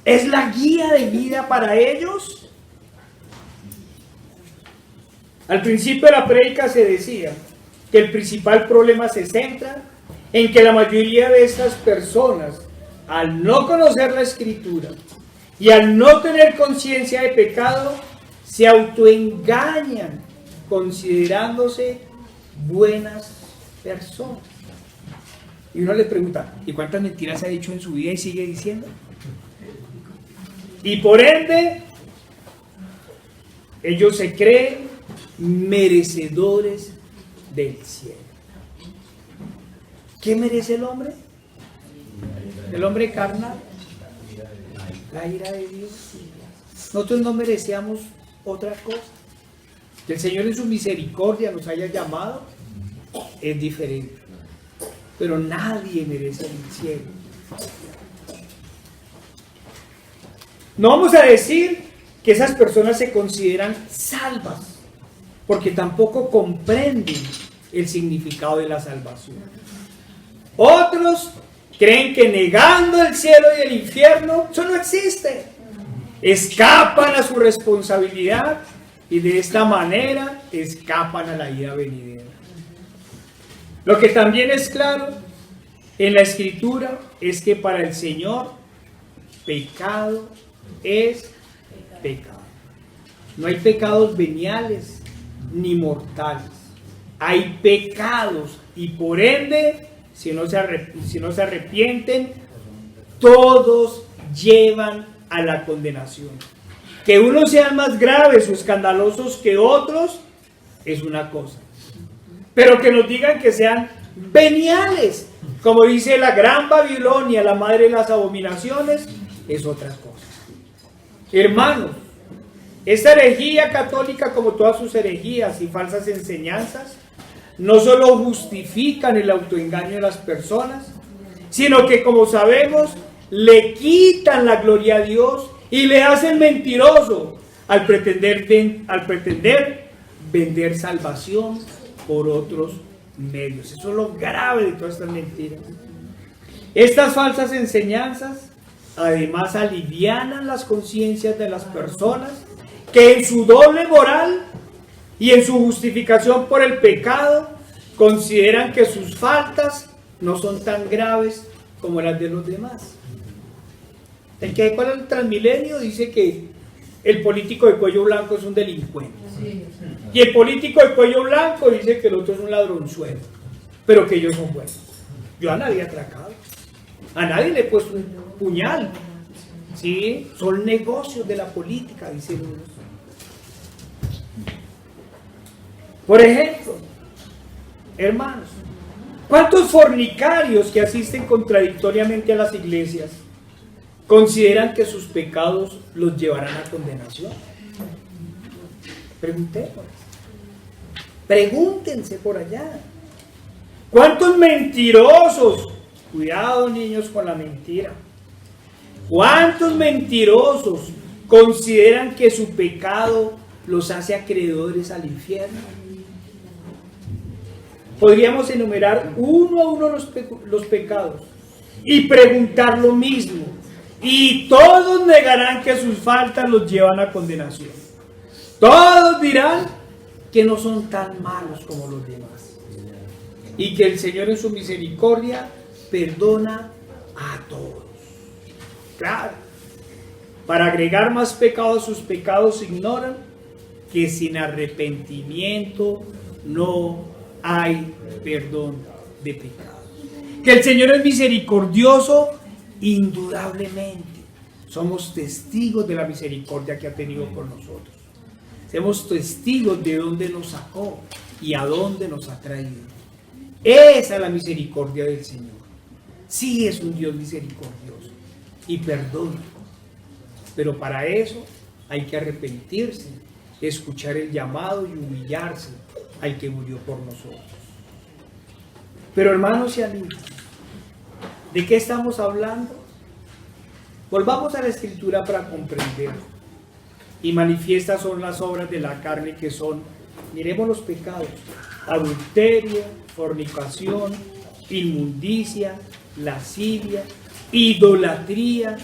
S1: ¿Es la guía de vida para ellos? Al principio de la prédica se decía que el principal problema se centra en que la mayoría de estas personas, al no conocer la Escritura y al no tener conciencia de pecado, se autoengañan considerándose buenas personas. Y uno le pregunta, ¿y cuántas mentiras ha dicho en su vida y sigue diciendo? Y por ende, ellos se creen merecedores del cielo. ¿Qué merece el hombre? El hombre carnal. La ira de Dios. Nosotros no merecíamos otra cosa. Que el Señor en su misericordia nos haya llamado es diferente. Pero nadie merece el cielo. No vamos a decir que esas personas se consideran salvas, porque tampoco comprenden el significado de la salvación. Otros creen que negando el cielo y el infierno, eso no existe. Escapan a su responsabilidad y de esta manera escapan a la ira venidera. Lo que también es claro en la Escritura es que para el Señor pecado es pecado. No hay pecados veniales ni mortales. Hay pecados y por ende, si no se arrepienten, todos llevan a la condenación. Que unos sean más graves o escandalosos que otros es una cosa. Pero que nos digan que sean veniales, como dice la gran Babilonia, la madre de las abominaciones, es otra cosa. Hermanos, esta herejía católica, como todas sus herejías y falsas enseñanzas, no solo justifican el autoengaño de las personas, sino que, como sabemos, le quitan la gloria a Dios y le hacen mentiroso al pretender vender salvación por otros medios. Eso es lo grave de todas estas mentiras. Estas falsas enseñanzas además alivianan las conciencias de las personas que en su doble moral y en su justificación por el pecado consideran que sus faltas no son tan graves como las de los demás. El que para el Transmilenio dice que el político de cuello blanco es un delincuente. Y el político de cuello blanco dice que el otro es un ladronzuelo, pero que ellos son buenos. Yo a nadie he atracado, a nadie le he puesto un puñal. ¿Sí? Son negocios de la política, dicen unos. Por ejemplo, hermanos, ¿cuántos fornicarios que asisten contradictoriamente a las iglesias consideran que sus pecados los llevarán a condenación? Pregúntense por allá. ¿Cuántos mentirosos? Cuidado, niños, con la mentira. ¿Cuántos mentirosos consideran que su pecado los hace acreedores al infierno? Podríamos enumerar uno a uno los pecados y preguntar lo mismo, y todos negarán que sus faltas los llevan a condenación. Todos dirán que no son tan malos como los demás y que el Señor en su misericordia perdona a todos. Claro, para agregar más pecado a sus pecados ignoran que sin arrepentimiento no hay perdón de pecados. Que el Señor es misericordioso, indudablemente. Somos testigos de la misericordia que ha tenido por nosotros. Somos testigos de dónde nos sacó y a dónde nos ha traído. Esa es la misericordia del Señor. Sí, es un Dios misericordioso y perdona. Pero para eso hay que arrepentirse, escuchar el llamado y humillarse al que murió por nosotros. Pero hermanos y amigos, ¿de qué estamos hablando? Volvamos a la Escritura para comprender. Y manifiestas son las obras de la carne, que son, miremos los pecados: adulterio, fornicación, inmundicia, lascivia, idolatría,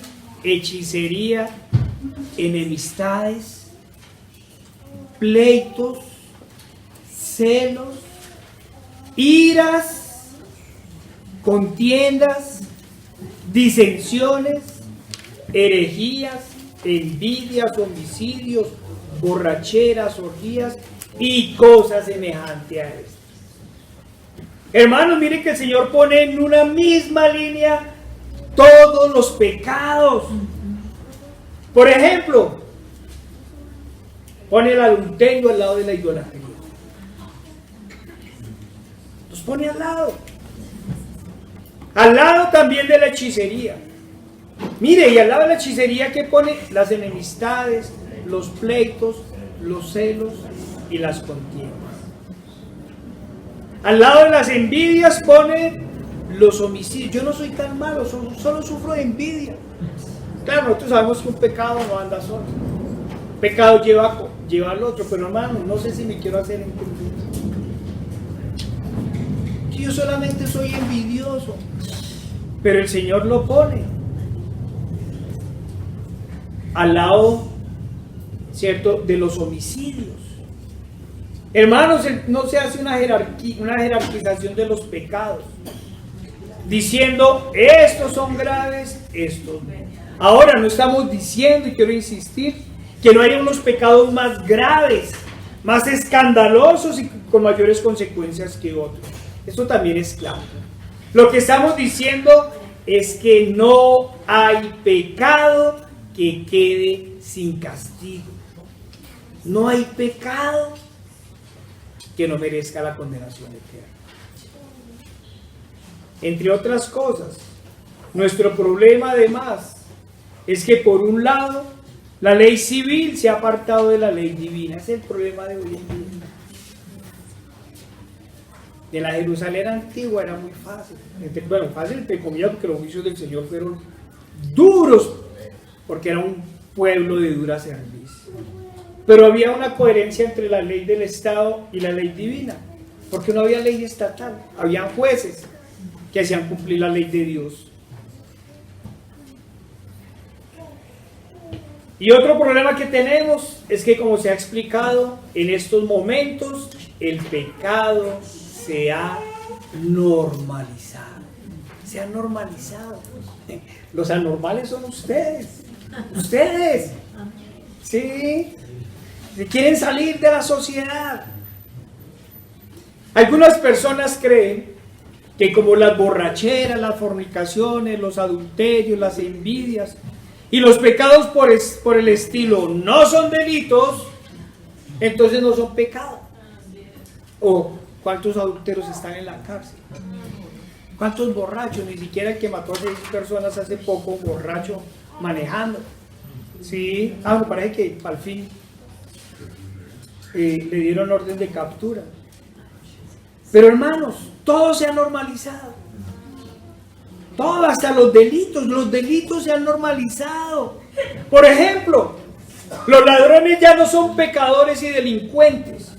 S1: hechicería, enemistades, pleitos, celos, iras, contiendas, disensiones, herejías, envidias, homicidios, borracheras, orgías y cosas semejantes a esto. Hermanos, miren que el Señor pone en una misma línea todos los pecados. Por ejemplo, pone el adulterio al lado de la idolatría. Los pone al lado. Al lado también de la hechicería. Mire, y al lado de la hechicería, ¿qué pone? Las enemistades, los pleitos, los celos y las contiendas. Al lado de las envidias pone los homicidios. Yo no soy tan malo, solo sufro de envidia. Claro, nosotros sabemos que un pecado no anda solo. Pecado lleva al otro, pero hermano, no sé si me quiero hacer entender. Yo solamente soy envidioso, pero el Señor lo pone al lado, ¿cierto?, de los homicidios. Hermanos, no se hace una jerarquización de los pecados, diciendo, estos son graves, estos no. Ahora, no estamos diciendo, y quiero insistir, que no haya unos pecados más graves, más escandalosos y con mayores consecuencias que otros. Esto también es claro. Lo que estamos diciendo es que no hay pecado que quede sin castigo. No hay pecado que no merezca la condenación eterna. Entre otras cosas, nuestro problema además es que por un lado la ley civil se ha apartado de la ley divina. Ese es el problema de hoy en día. De la Jerusalén antigua era muy fácil. Fácil entre comillas, porque los juicios del Señor fueron duros, porque era un pueblo de dura cerviz. Pero había una coherencia entre la ley del Estado y la ley divina, porque no había ley estatal, había jueces que hacían cumplir la ley de Dios. Y otro problema que tenemos es que, como se ha explicado, en estos momentos el pecado se ha normalizado. Se ha normalizado. Los anormales son ustedes. Ustedes. Sí. Quieren salir de la sociedad. Algunas personas creen que como las borracheras, las fornicaciones, los adulterios, las envidias y los pecados por el estilo no son delitos, entonces no son pecados. O ¿cuántos adúlteros están en la cárcel? ¿Cuántos borrachos? Ni siquiera el que mató a 6 personas hace poco, borracho, manejando. Sí, me parece que al fin le dieron orden de captura. Pero hermanos, todo se ha normalizado. Todo, hasta los delitos se han normalizado. Por ejemplo, los ladrones ya no son pecadores y delincuentes,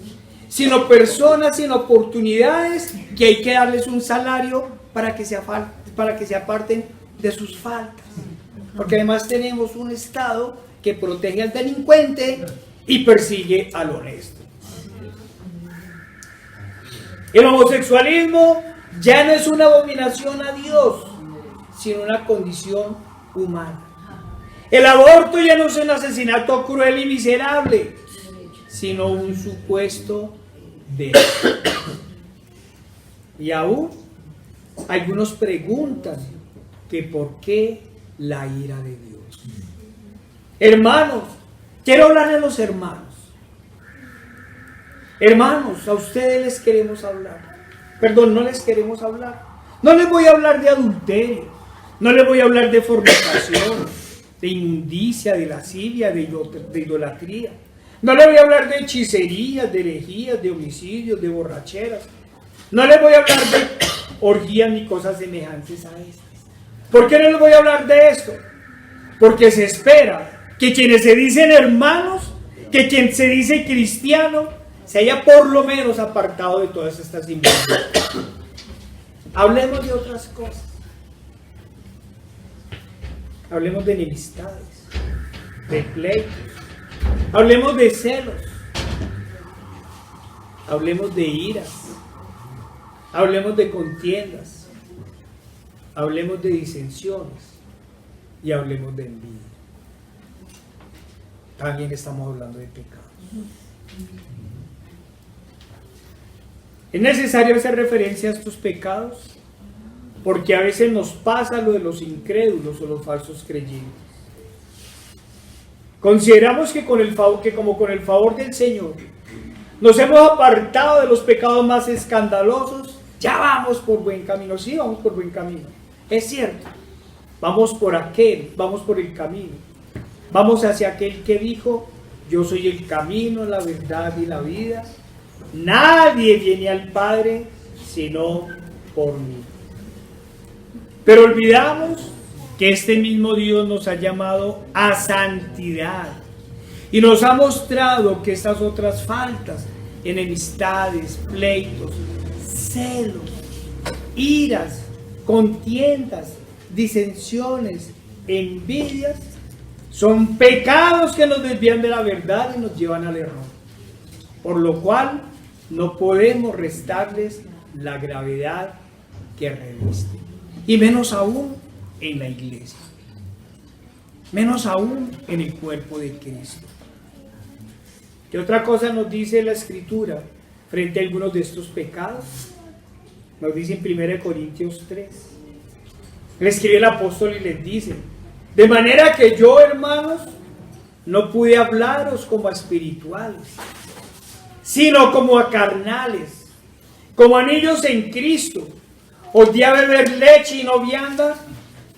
S1: sino personas sin oportunidades que hay que darles un salario para que se aparten de sus faltas. Porque además tenemos un Estado que protege al delincuente y persigue al honesto. El homosexualismo ya no es una abominación a Dios, sino una condición humana. El aborto ya no es un asesinato cruel y miserable, sino un supuesto derecho. Y aún algunos preguntan que por qué la ira de Dios. Hermanos, quiero hablar de los hermanos. Hermanos, a ustedes les queremos hablar. Perdón, no les queremos hablar. No les voy a hablar de adulterio, no les voy a hablar de fornicación, de inmundicia, de lascivia, de idolatría. No les voy a hablar de hechicerías, de herejías, de homicidios, de borracheras. No les voy a hablar de orgías ni cosas semejantes a estas. ¿Por qué no les voy a hablar de esto? Porque se espera que quienes se dicen hermanos, que quien se dice cristiano, se haya por lo menos apartado de todas estas inmundicias. Hablemos de otras cosas. Hablemos de enemistades, de pleitos. Hablemos de celos. Hablemos de iras. Hablemos de contiendas. Hablemos de disensiones. Y hablemos de envidia. También estamos hablando de pecados. Es necesario hacer referencia a estos pecados porque a veces nos pasa lo de los incrédulos o los falsos creyentes. Consideramos que como con el favor del Señor nos hemos apartado de los pecados más escandalosos, ya vamos por buen camino. Sí, vamos por buen camino. Es cierto. Vamos por el camino. Vamos hacia aquel que dijo: yo soy el camino, la verdad y la vida. Nadie viene al Padre sino por mí. Pero olvidamos que este mismo Dios nos ha llamado a santidad y nos ha mostrado que estas otras faltas, enemistades, pleitos, celos, iras, contiendas, disensiones, envidias, son pecados que nos desvían de la verdad y nos llevan al error. Por lo cual no podemos restarles la gravedad que revisten. Y menos aún en la iglesia. Menos aún en el cuerpo de Cristo. ¿Qué otra cosa nos dice la Escritura frente a algunos de estos pecados? Nos dice en 1 Corintios 3. Le escribe el apóstol y les dice: de manera que yo, hermanos, no pude hablaros como a espirituales, sino como a carnales, como a niños en Cristo. Os di a beber leche y no vianda,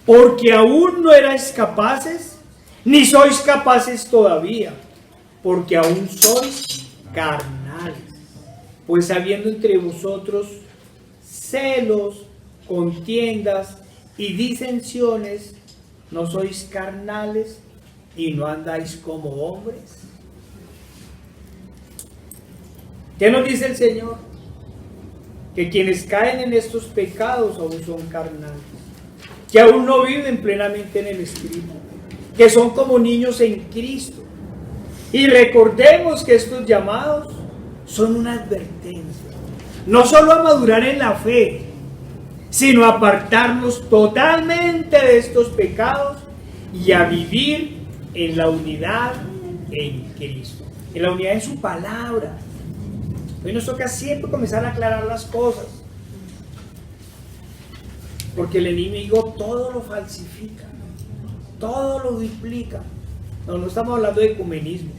S1: porque aún no erais capaces, ni sois capaces todavía, porque aún sois carnales. Pues habiendo entre vosotros celos, contiendas y disensiones, ¿no sois carnales y no andáis como hombres? ¿Qué nos dice el Señor? Que quienes caen en estos pecados aún son carnales, que aún no viven plenamente en el Espíritu, que son como niños en Cristo. Y recordemos que estos llamados son una advertencia, no solo a madurar en la fe, sino a apartarnos totalmente de estos pecados y a vivir en la unidad en Cristo, en la unidad en su palabra. Hoy nos toca siempre comenzar a aclarar las cosas, porque el enemigo todo lo falsifica, todo lo duplica. No estamos hablando de ecumenismo,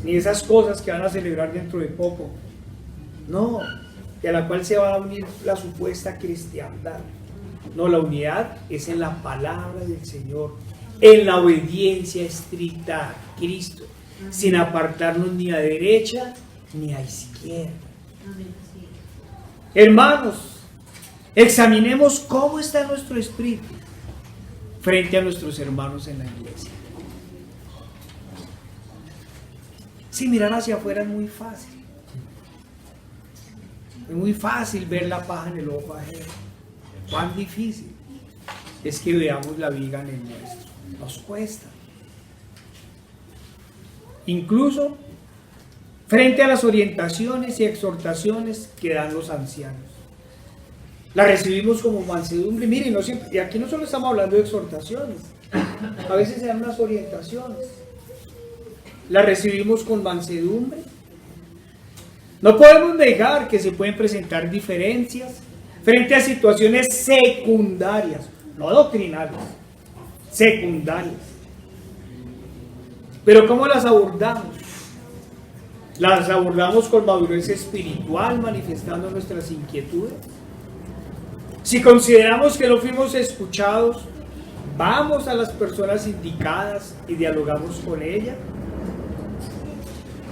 S1: ni de esas cosas que van a celebrar dentro de poco, no, de la cual se va a unir la supuesta cristiandad. No, la unidad es en la palabra del Señor, en la obediencia estricta a Cristo, sin apartarnos ni a derecha ni a izquierda. Hermanos, examinemos cómo está nuestro espíritu frente a nuestros hermanos en la iglesia. Si mirar hacia afuera es muy fácil. Es muy fácil ver la paja en el ojo ajeno. Cuán difícil es que veamos la viga en el nuestro. Nos cuesta. Incluso frente a las orientaciones y exhortaciones que dan los ancianos, la recibimos como mansedumbre. Miren, no siempre, y aquí no solo estamos hablando de exhortaciones, a veces se dan unas orientaciones. La recibimos con mansedumbre. No podemos negar que se pueden presentar diferencias frente a situaciones secundarias, no doctrinales, secundarias. Pero ¿cómo las abordamos? Las abordamos con madurez espiritual, manifestando nuestras inquietudes. Si consideramos que no fuimos escuchados, vamos a las personas indicadas y dialogamos con ellas.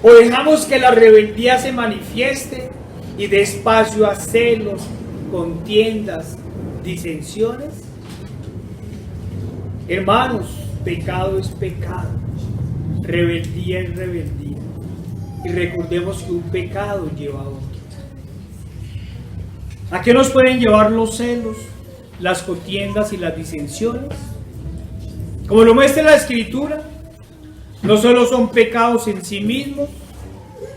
S1: O dejamos que la rebeldía se manifieste y dé espacio a celos, contiendas, disensiones. Hermanos, pecado es pecado, rebeldía es rebeldía. Y recordemos que un pecado lleva a otro. ¿A qué nos pueden llevar los celos, las contiendas y las disensiones? Como lo muestra la Escritura, no solo son pecados en sí mismos,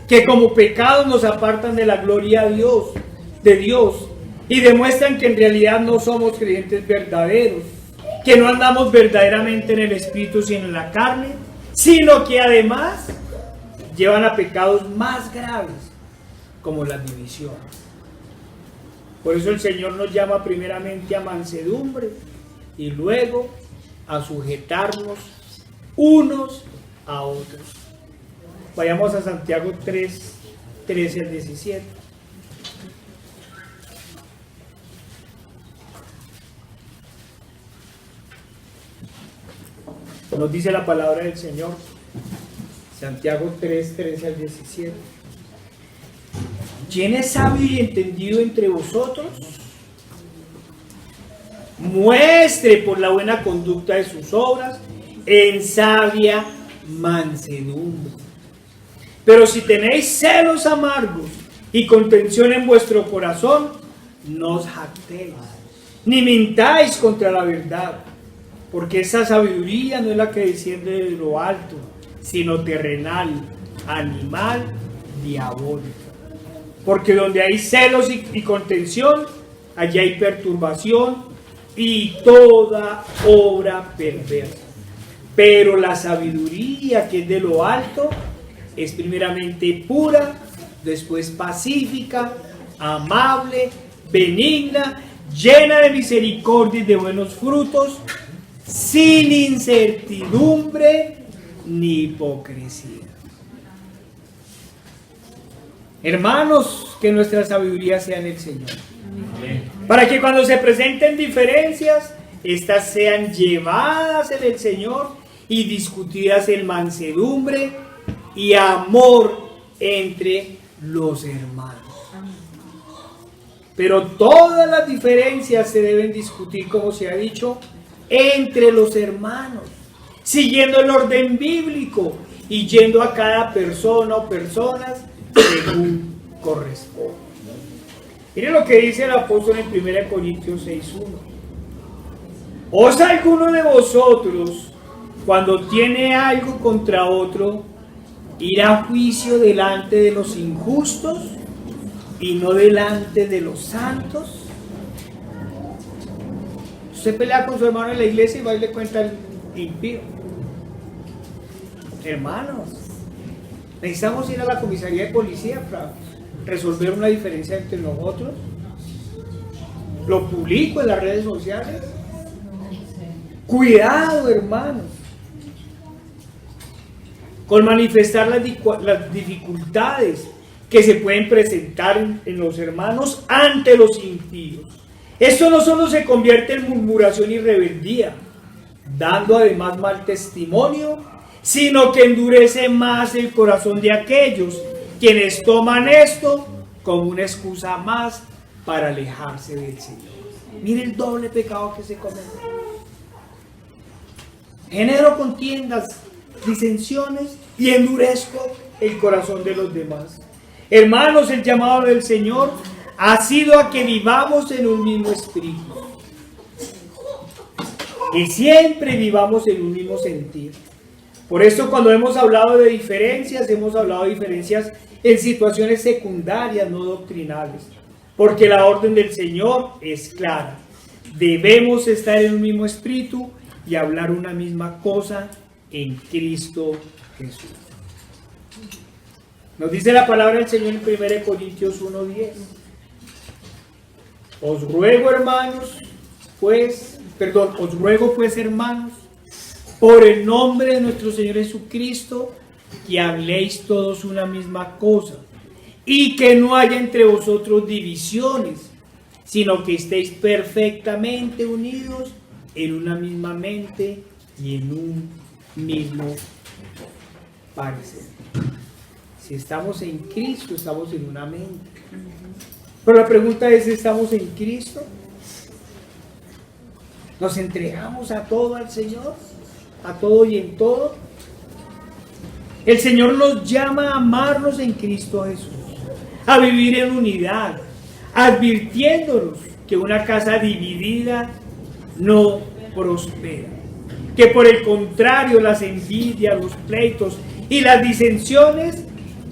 S1: que como pecados nos apartan de la gloria de Dios, y demuestran que en realidad no somos creyentes verdaderos, que no andamos verdaderamente en el Espíritu sino en la carne, sino que además llevan a pecados más graves, como la división. Por eso el Señor nos llama primeramente a mansedumbre y luego a sujetarnos unos a otros. Vayamos a Santiago 3, 13 al 17. Nos dice la palabra del Señor, Santiago 3, 13 al 17. ¿Quién es sabio y entendido entre vosotros? Muestre por la buena conducta de sus obras en sabia mansedumbre. Pero si tenéis celos amargos y contención en vuestro corazón, no os jactéis, ni mintáis contra la verdad, porque esa sabiduría no es la que desciende de lo alto, sino terrenal, animal, diabólica. Porque donde hay celos y contención, allí hay perturbación y toda obra perversa. Pero la sabiduría que es de lo alto es primeramente pura, después pacífica, amable, benigna, llena de misericordia y de buenos frutos, sin incertidumbre ni hipocresía. Hermanos, que nuestra sabiduría sea en el Señor. Amén. Para que cuando se presenten diferencias, estas sean llevadas en el Señor y discutidas en mansedumbre y amor entre los hermanos. Pero todas las diferencias se deben discutir, como se ha dicho, entre los hermanos, siguiendo el orden bíblico y yendo a cada persona o personas según corresponde. Miren lo que dice el apóstol en 1 Corintios 6:1. ¿Osa alguno de vosotros, cuando tiene algo contra otro, ir a juicio delante de los injustos y no delante de los santos. Usted pelea con su hermano en la iglesia y va y le cuenta al impío. Hermanos, necesitamos ir a la comisaría de policía para resolver una diferencia entre nosotros. Lo publico en las redes sociales. Cuidado, hermanos, con manifestar las dificultades que se pueden presentar en los hermanos ante los impíos. Esto no solo se convierte en murmuración y rebeldía, dando además mal testimonio, sino que endurece más el corazón de aquellos quienes toman esto como una excusa más para alejarse del Señor. Mire el doble pecado que se comete. Genero contiendas, disensiones y endurezco el corazón de los demás. Hermanos, el llamado del Señor ha sido a que vivamos en un mismo espíritu, que siempre vivamos en un mismo sentir. Por eso cuando hemos hablado de diferencias, hemos hablado de diferencias en situaciones secundarias, no doctrinales, porque la orden del Señor es clara. Debemos estar en un mismo espíritu y hablar una misma cosa en Cristo Jesús. Nos dice la palabra del Señor en 1 Corintios 1:10. Os ruego pues hermanos, por el nombre de nuestro Señor Jesucristo, que habléis todos una misma cosa, y que no haya entre vosotros divisiones, sino que estéis perfectamente unidos en una misma mente y en un mismo parecer. Si estamos en Cristo, estamos en una mente. Pero la pregunta es, ¿estamos en Cristo? ¿Nos entregamos a todo al Señor? ¿A todo y en todo? El Señor nos llama a amarnos en Cristo Jesús, a vivir en unidad, advirtiéndonos que una casa dividida no prospera, que por el contrario las envidias, los pleitos y las disensiones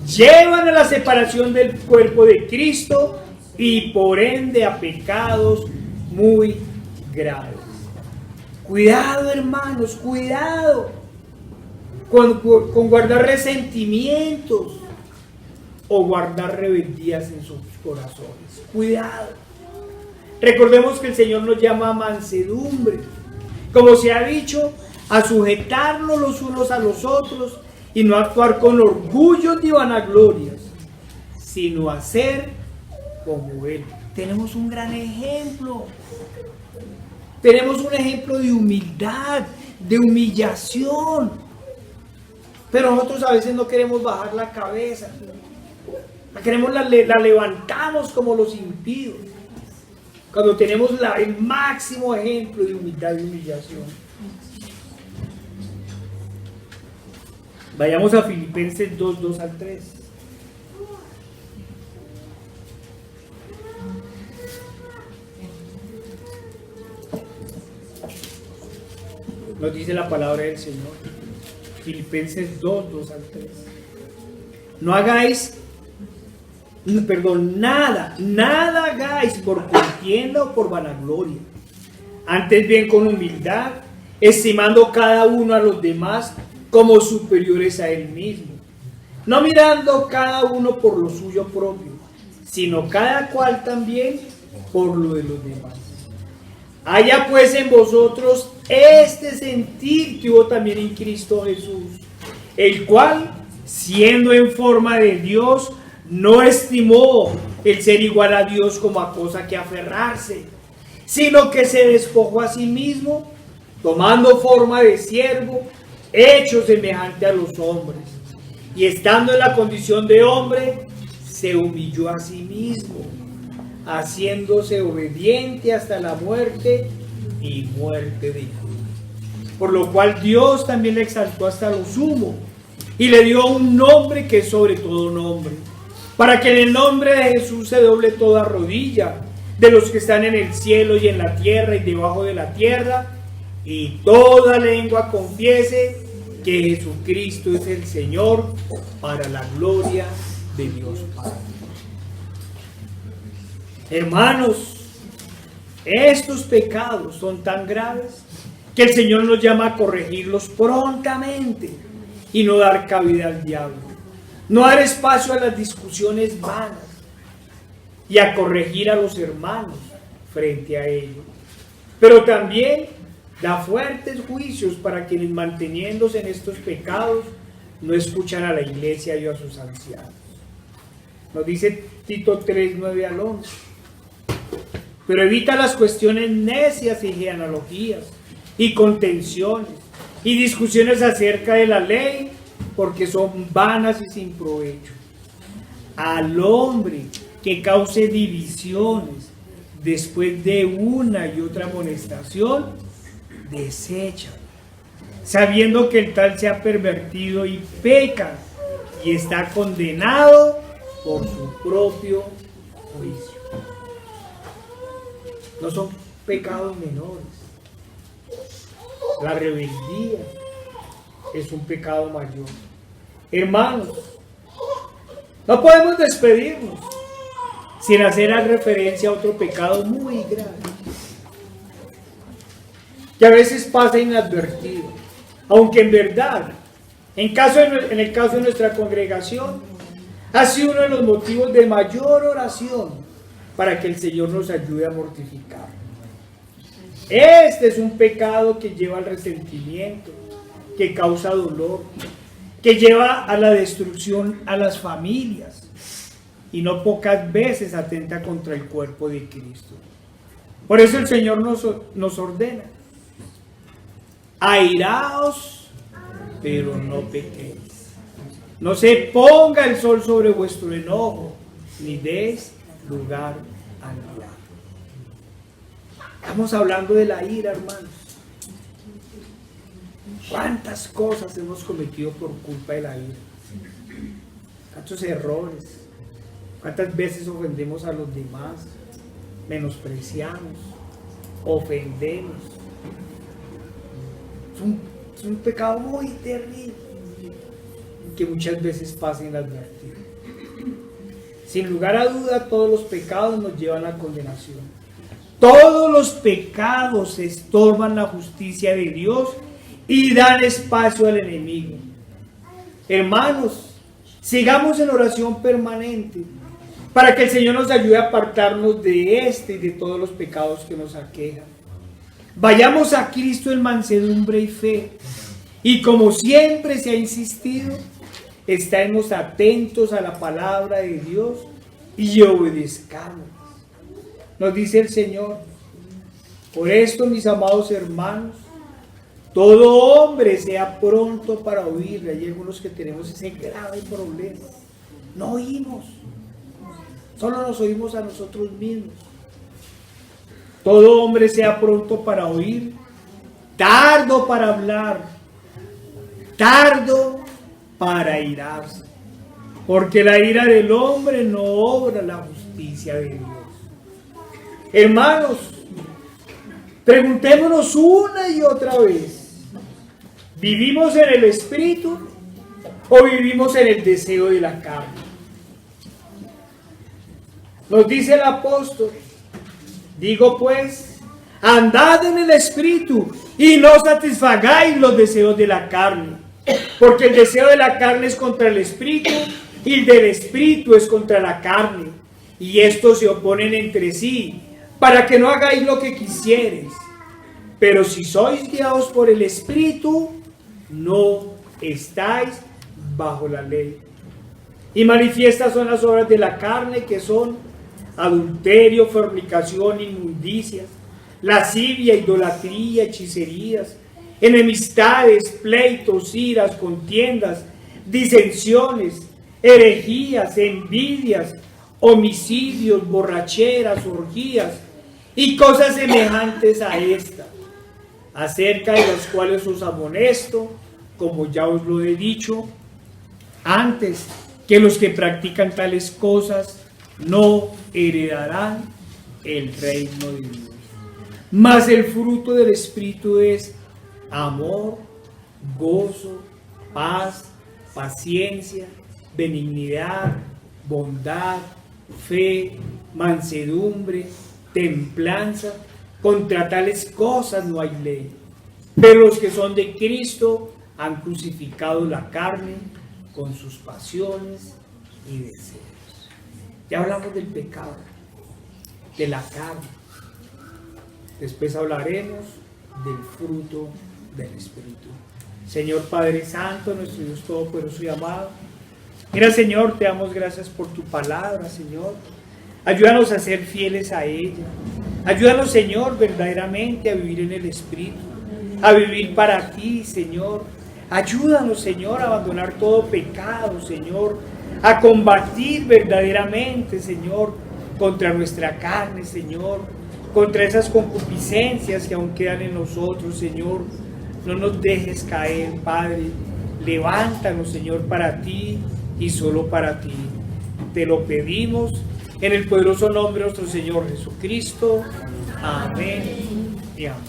S1: llevan a la separación del cuerpo de Cristo y por ende a pecados muy graves. Cuidado, hermanos, cuidado con guardar resentimientos o guardar rebeldías en sus corazones. Cuidado. Recordemos que el Señor nos llama a mansedumbre, como se ha dicho, a sujetarnos los unos a los otros y no actuar con orgullo ni vanaglorias, sino hacer como Él. Tenemos un gran ejemplo. Tenemos un ejemplo de humildad, de humillación. Pero nosotros a veces no queremos bajar la cabeza. La levantamos como los impíos. Cuando tenemos el máximo ejemplo de humildad y humillación. Vayamos a Filipenses 2:2-3. Nos dice la palabra del Señor. Filipenses 2:2-3. No hagáis, nada hagáis por contienda o por vanagloria. Antes bien con humildad, estimando cada uno a los demás como superiores a él mismo, no mirando cada uno por lo suyo propio, sino cada cual también por lo de los demás. Haya pues en vosotros este sentir que hubo también en Cristo Jesús, el cual, siendo en forma de Dios, no estimó el ser igual a Dios como a cosa que aferrarse, sino que se despojó a sí mismo, tomando forma de siervo, hecho semejante a los hombres, y estando en la condición de hombre, se humilló a sí mismo, haciéndose obediente hasta la muerte y muerte de cruz. Por lo cual Dios también le exaltó hasta lo sumo y le dio un nombre que es sobre todo nombre, para que en el nombre de Jesús se doble toda rodilla de los que están en el cielo y en la tierra y debajo de la tierra, y toda lengua confiese que Jesucristo es el Señor, para la gloria de Dios Padre. Hermanos, estos pecados son tan graves que el Señor nos llama a corregirlos prontamente y no dar cabida al diablo, no dar espacio a las discusiones vanas y a corregir a los hermanos frente a ellos. Pero también da fuertes juicios para quienes, manteniéndose en estos pecados, no escuchan a la iglesia y a sus ancianos. Nos dice Tito 3, 9 al 11. Pero evita las cuestiones necias y genealogías y contenciones y discusiones acerca de la ley, porque son vanas y sin provecho. Al hombre que cause divisiones después de una y otra amonestación, desecha, sabiendo que el tal se ha pervertido y peca y está condenado por su propio juicio. No son pecados menores. La rebeldía es un pecado mayor. Hermanos, no podemos despedirnos sin hacer referencia a otro pecado muy grave, que a veces pasa inadvertido, aunque en verdad, en el caso de nuestra congregación, ha sido uno de los motivos de mayor oración para que el Señor nos ayude a mortificar. Este es un pecado que lleva al resentimiento, que causa dolor, que lleva a la destrucción a las familias y no pocas veces atenta contra el cuerpo de Cristo. Por eso el Señor nos ordena: airaos, pero no pequéis. No se ponga el sol sobre vuestro enojo, ni des lugar al diablo. Estamos hablando de la ira, hermanos. ¿Cuántas cosas hemos cometido por culpa de la ira? ¿Cuántos errores? ¿Cuántas veces ofendemos a los demás? Menospreciamos, ofendemos. Es un pecado muy terrible que muchas veces pasa inadvertido. Sin lugar a duda, todos los pecados nos llevan a condenación. Todos los pecados estorban la justicia de Dios y dan espacio al enemigo. Hermanos, sigamos en oración permanente para que el Señor nos ayude a apartarnos de este y de todos los pecados que nos aquejan. Vayamos a Cristo en mansedumbre y fe, y como siempre se ha insistido, estemos atentos a la palabra de Dios y obedezcamos. Nos dice el Señor: por esto, mis amados hermanos, todo hombre sea pronto para oír. Hay algunos que tenemos ese grave problema. No oímos. Solo nos oímos a nosotros mismos. Todo hombre sea pronto para oír, tardo para hablar, tardo para irarse, porque la ira del hombre no obra la justicia de Dios. Hermanos, preguntémonos una y otra vez: ¿vivimos en el Espíritu o vivimos en el deseo de la carne? Nos dice el apóstol: digo pues, andad en el Espíritu y no satisfagáis los deseos de la carne, porque el deseo de la carne es contra el Espíritu y el del Espíritu es contra la carne, y estos se oponen entre sí, para que no hagáis lo que quisiereis. Pero si sois guiados por el Espíritu, no estáis bajo la ley. Y manifiestas son las obras de la carne, que son adulterio, fornicación, inmundicias, lascivia, idolatría, hechicerías, enemistades, pleitos, iras, contiendas, disensiones, herejías, envidias, homicidios, borracheras, orgías y cosas semejantes a esta, acerca de las cuales os amonesto, como ya os lo he dicho antes, que los que practican tales cosas no heredarán el reino de Dios. Mas el fruto del Espíritu es amor, gozo, paz, paciencia, benignidad, bondad, fe, mansedumbre, templanza. Contra tales cosas no hay ley. Pero los que son de Cristo han crucificado la carne con sus pasiones y deseos. Ya hablamos del pecado, de la carne. Después hablaremos del fruto del Espíritu. Señor Padre Santo, nuestro Dios Todopoderoso y amado. Mira, Señor, te damos gracias por tu palabra, Señor. Ayúdanos a ser fieles a ella. Ayúdanos, Señor, verdaderamente a vivir en el Espíritu, a vivir para ti, Señor. Ayúdanos, Señor, a abandonar todo pecado, Señor, a combatir verdaderamente, Señor, contra nuestra carne, Señor, contra esas concupiscencias que aún quedan en nosotros, Señor. No nos dejes caer, Padre. Levántanos, Señor, para ti y solo para ti. Te lo pedimos en el poderoso nombre de nuestro Señor Jesucristo. Amén y amén.